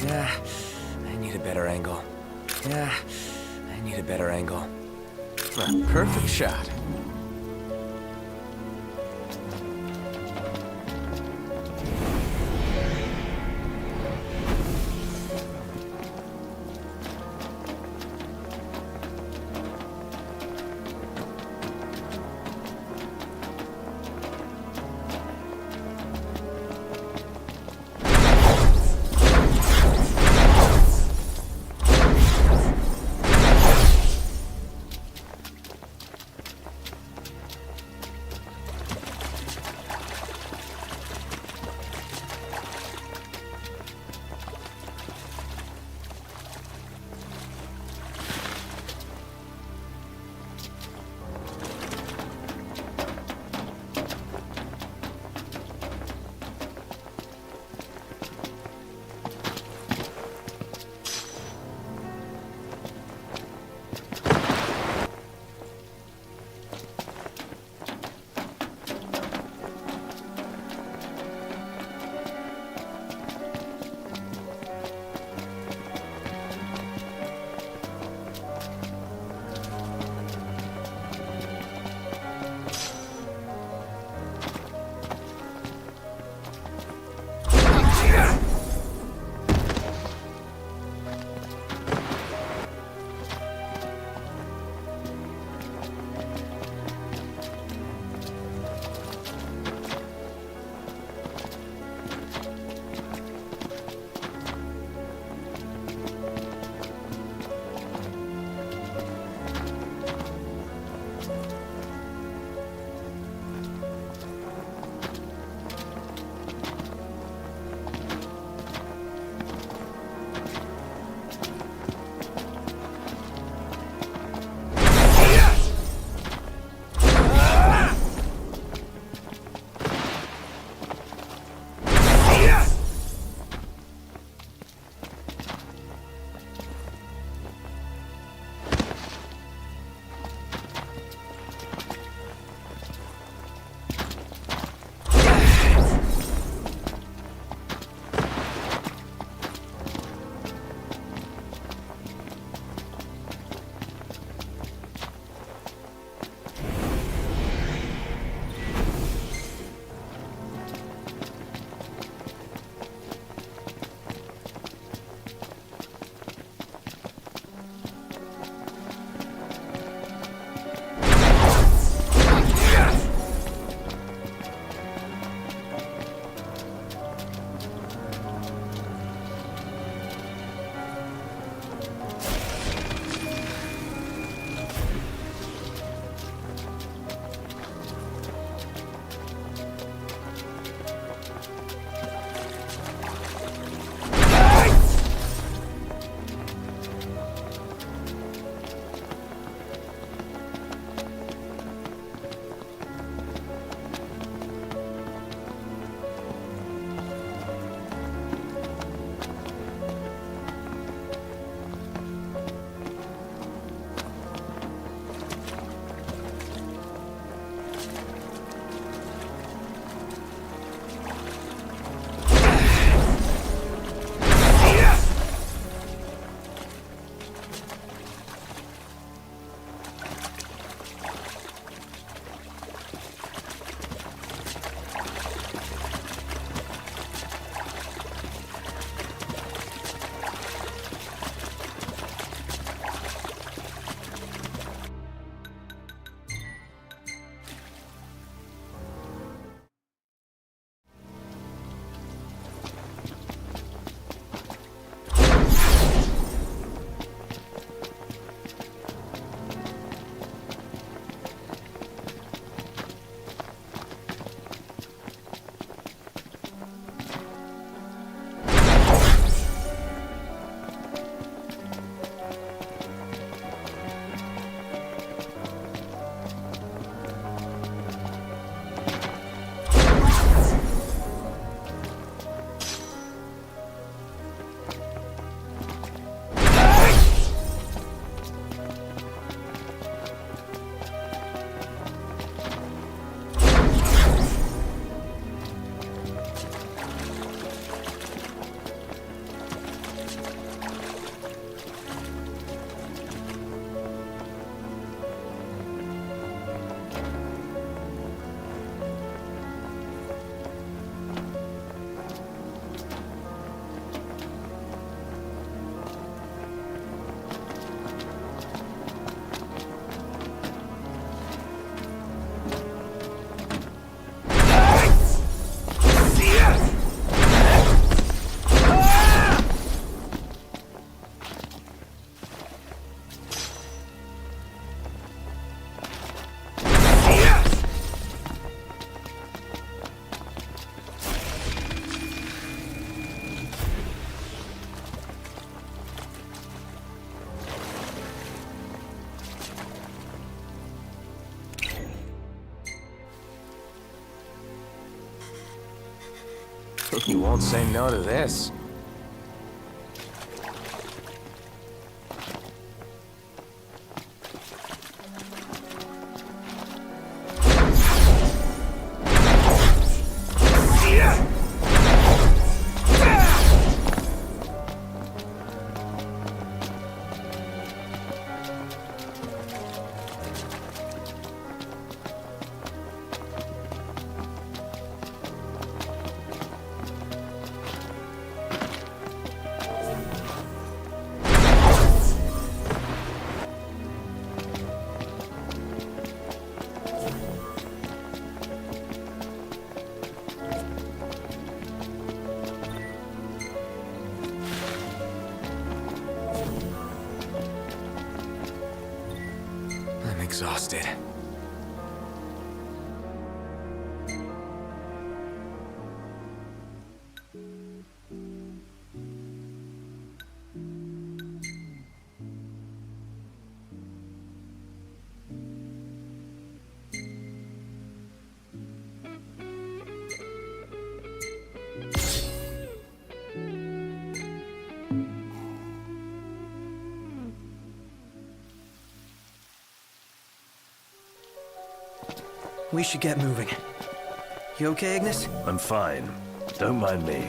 Yeah, I need a better angle. Yeah, I need a better angle. A perfect shot. You won't say no to this. I'm exhausted. We should get moving. You okay, Ignis? I'm fine. Don't mind me.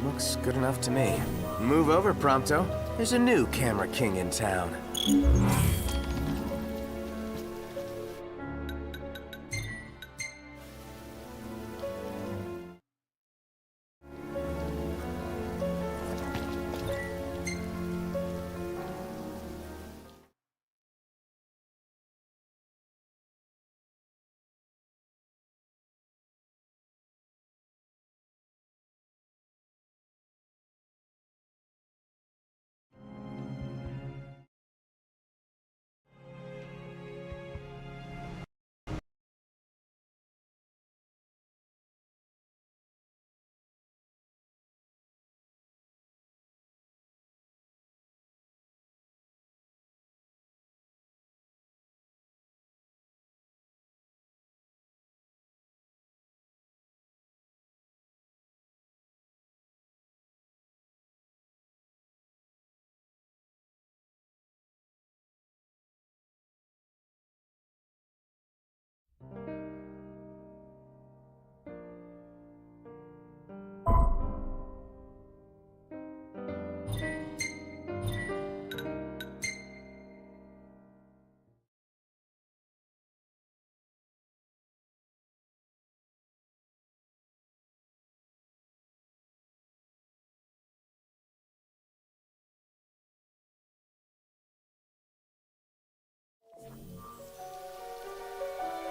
Looks good enough to me. Move over, Prompto. There's a new camera king in town.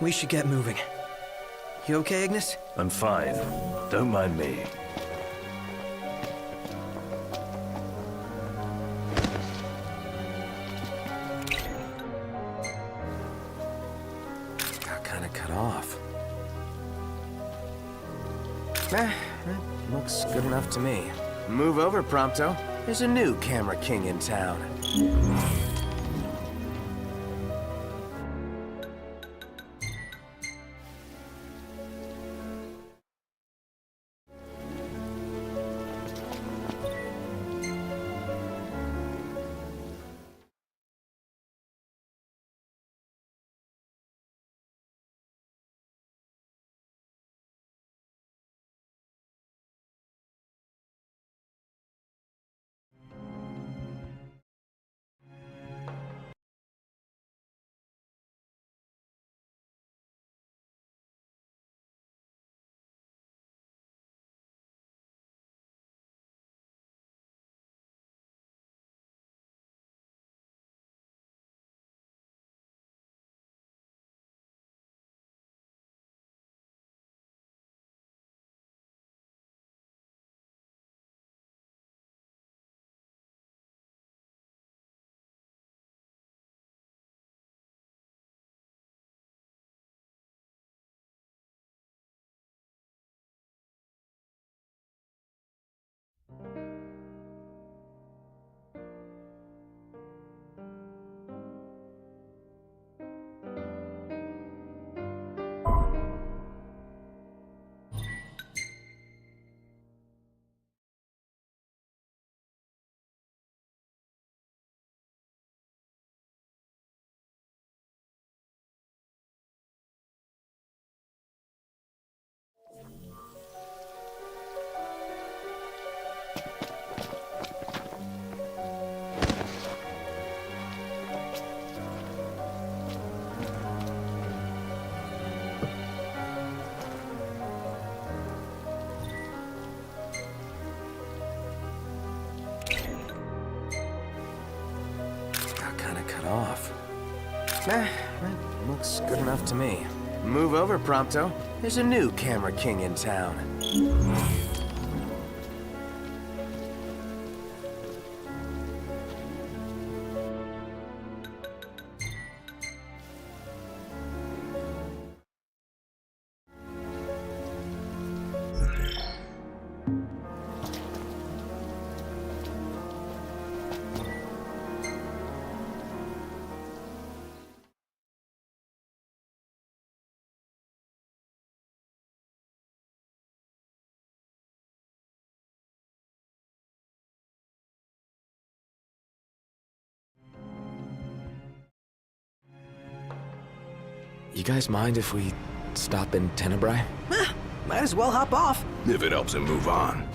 We should get moving. You okay, Ignis? I'm fine. Don't mind me. Got kinda cut off. Looks good enough to me. Move over, Prompto. There's a new camera king in town. cut off. Nah, that looks good enough to me. Move over, Prompto. There's a new camera king in town. You guys mind if we stop in Tenebrae? Might as well hop off. If it helps him move on.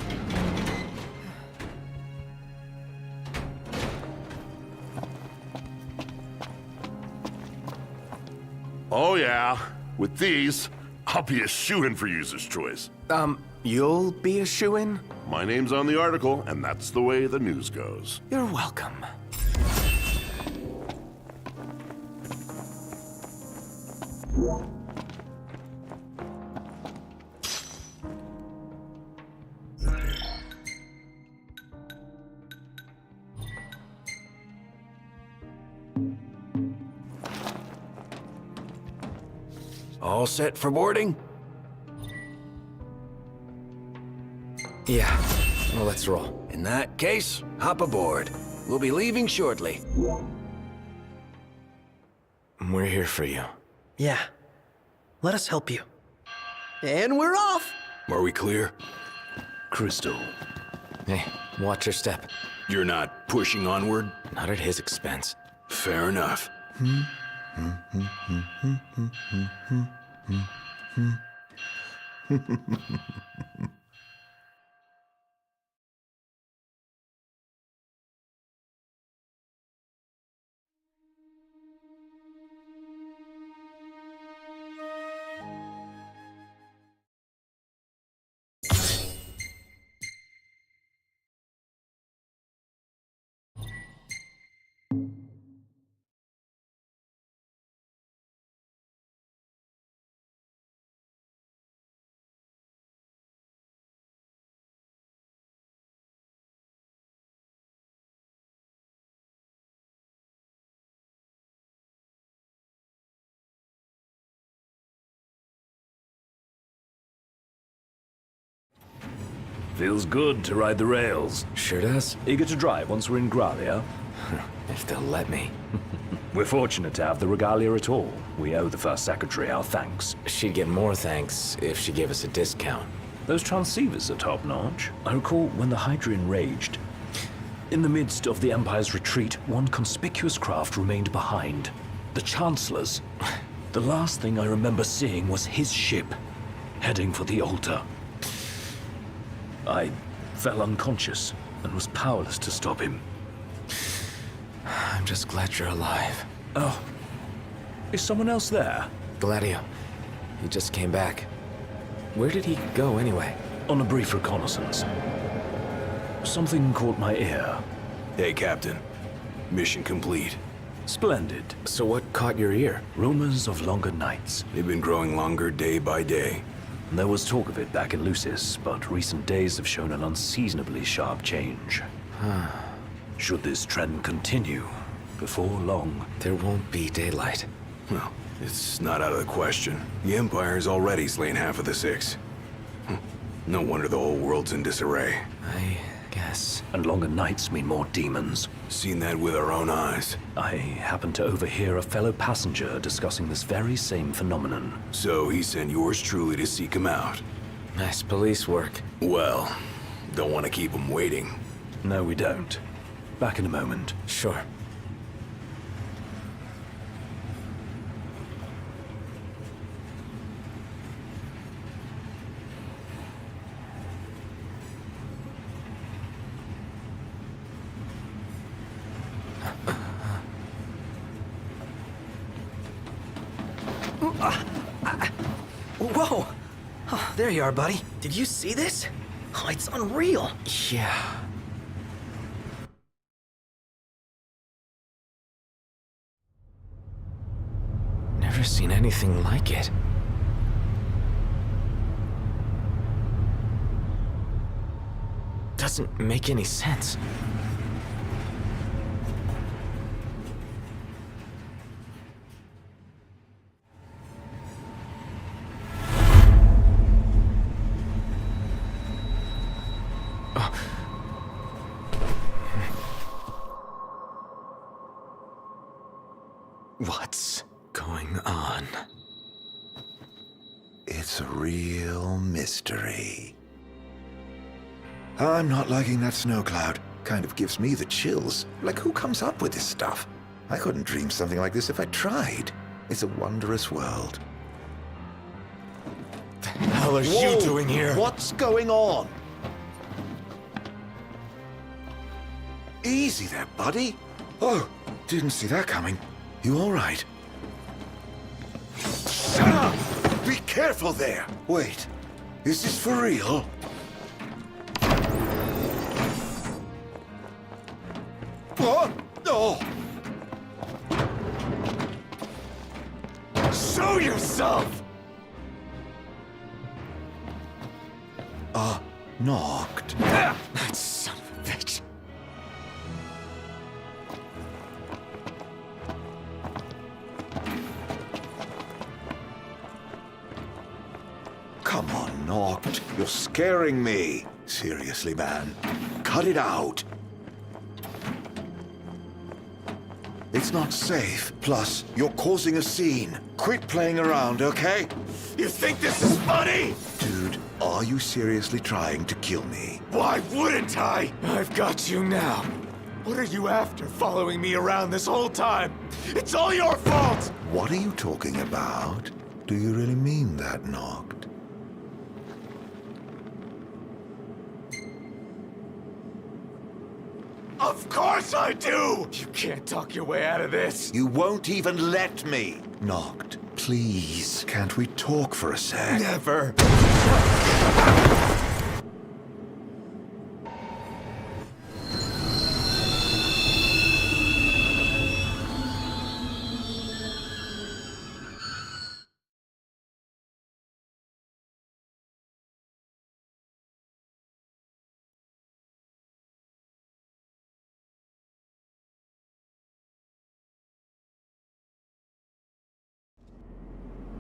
Oh yeah, with these, I'll be a shoo-in for user's choice. You'll be a shoo-in? My name's on the article, and that's the way the news goes. You're welcome. All set for boarding? Yeah, well, let's roll. In that case, hop aboard. We'll be leaving shortly. We're here for you. Yeah. Let us help you. And we're off! Are we clear? Crystal. Hey, watch your step. You're not pushing onward? Not at his expense. Fair enough. Feels good to ride the rails. Sure does. Eager to drive once we're in Gralia? If they'll let me. We're fortunate to have the regalia at all. We owe the First Secretary our thanks. She'd get more thanks if she gave us a discount. Those transceivers are top-notch. I recall when the Hydrian raged. In the midst of the Empire's retreat, one conspicuous craft remained behind. The Chancellor's. The last thing I remember seeing was his ship, heading for the altar. I fell unconscious and was powerless to stop him. I'm just glad you're alive. Oh. Is someone else there? Gladio. He just came back. Where did he go anyway? On a brief reconnaissance. Something caught my ear. Hey, Captain. Mission complete. Splendid. So what caught your ear? Rumors of longer nights. They've been growing longer day by day. There was talk of it back in Lucis, but recent days have shown an unseasonably sharp change. Should this trend continue, before long... There won't be daylight. Well, it's not out of the question. The Empire's already slain half of the Six. No wonder the whole world's in disarray. I guess. And longer nights mean more demons. Seen that with our own eyes. I happened to overhear a fellow passenger discussing this very same phenomenon. So he sent yours truly to seek him out. Nice police work. Well, don't want to keep him waiting. No, we don't. Back in a moment. Sure. Whoa! Oh, there you are, buddy. Did you see this? Oh, it's unreal. Yeah. never seen anything like it. Doesn't make any sense. What's going on? It's a real mystery. I'm not liking that snow cloud. Kind of gives me the chills. Like, who comes up with this stuff? I couldn't dream something like this if I tried. It's a wondrous world. The hell are you doing here? What's going on? Easy there, buddy. Oh, didn't see that coming. You all right? Shut up! Be careful there! Wait, is this for real? What? No! Show yourself! Knocked. That son of a bitch. Come on, Knocked. You're scaring me. Seriously, man. Cut it out. It's not safe. Plus, you're causing a scene. Quit playing around, okay? You think this is funny? Dude, are you seriously trying to kill me? Why wouldn't I? I've got you now. What are you after, following me around this whole time? It's all your fault! What are you talking about? Do you really mean that, Knocked? Of course I do! You can't talk your way out of this. You won't even let me. Knocked, please. Can't we talk for a sec? Never.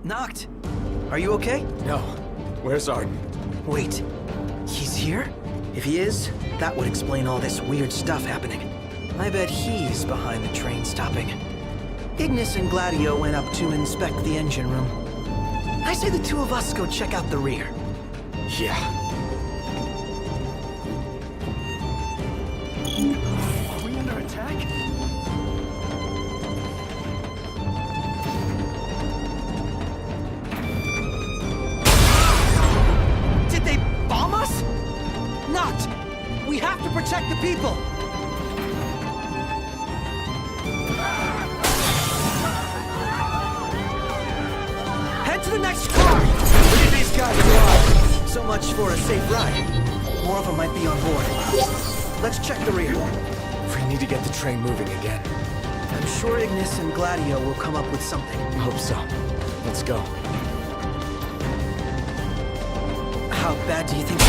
Knocked. Are you okay? No. Where's Arden? Wait. He's here? If he is, that would explain all this weird stuff happening. I bet he's behind the train stopping. Ignis and Gladio went up to inspect the engine room. I say the two of us go check out the rear. Yeah. Are we under attack? Knocked! We have to protect the people! Head to the next car! Look at these guys alive! So much for a safe ride. More of them might be on board. Let's check the rear. We need to get the train moving again. I'm sure Ignis and Gladio will come up with something. Hope so. Let's go. How bad do you think...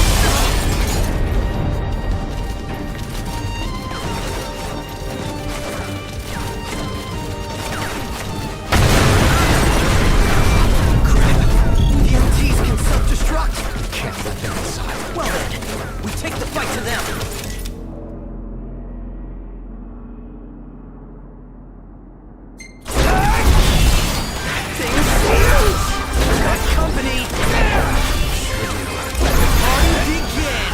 Can't let them inside. Well then, we take the fight to them. Things huge! Got company! Sure do. Let the party begin!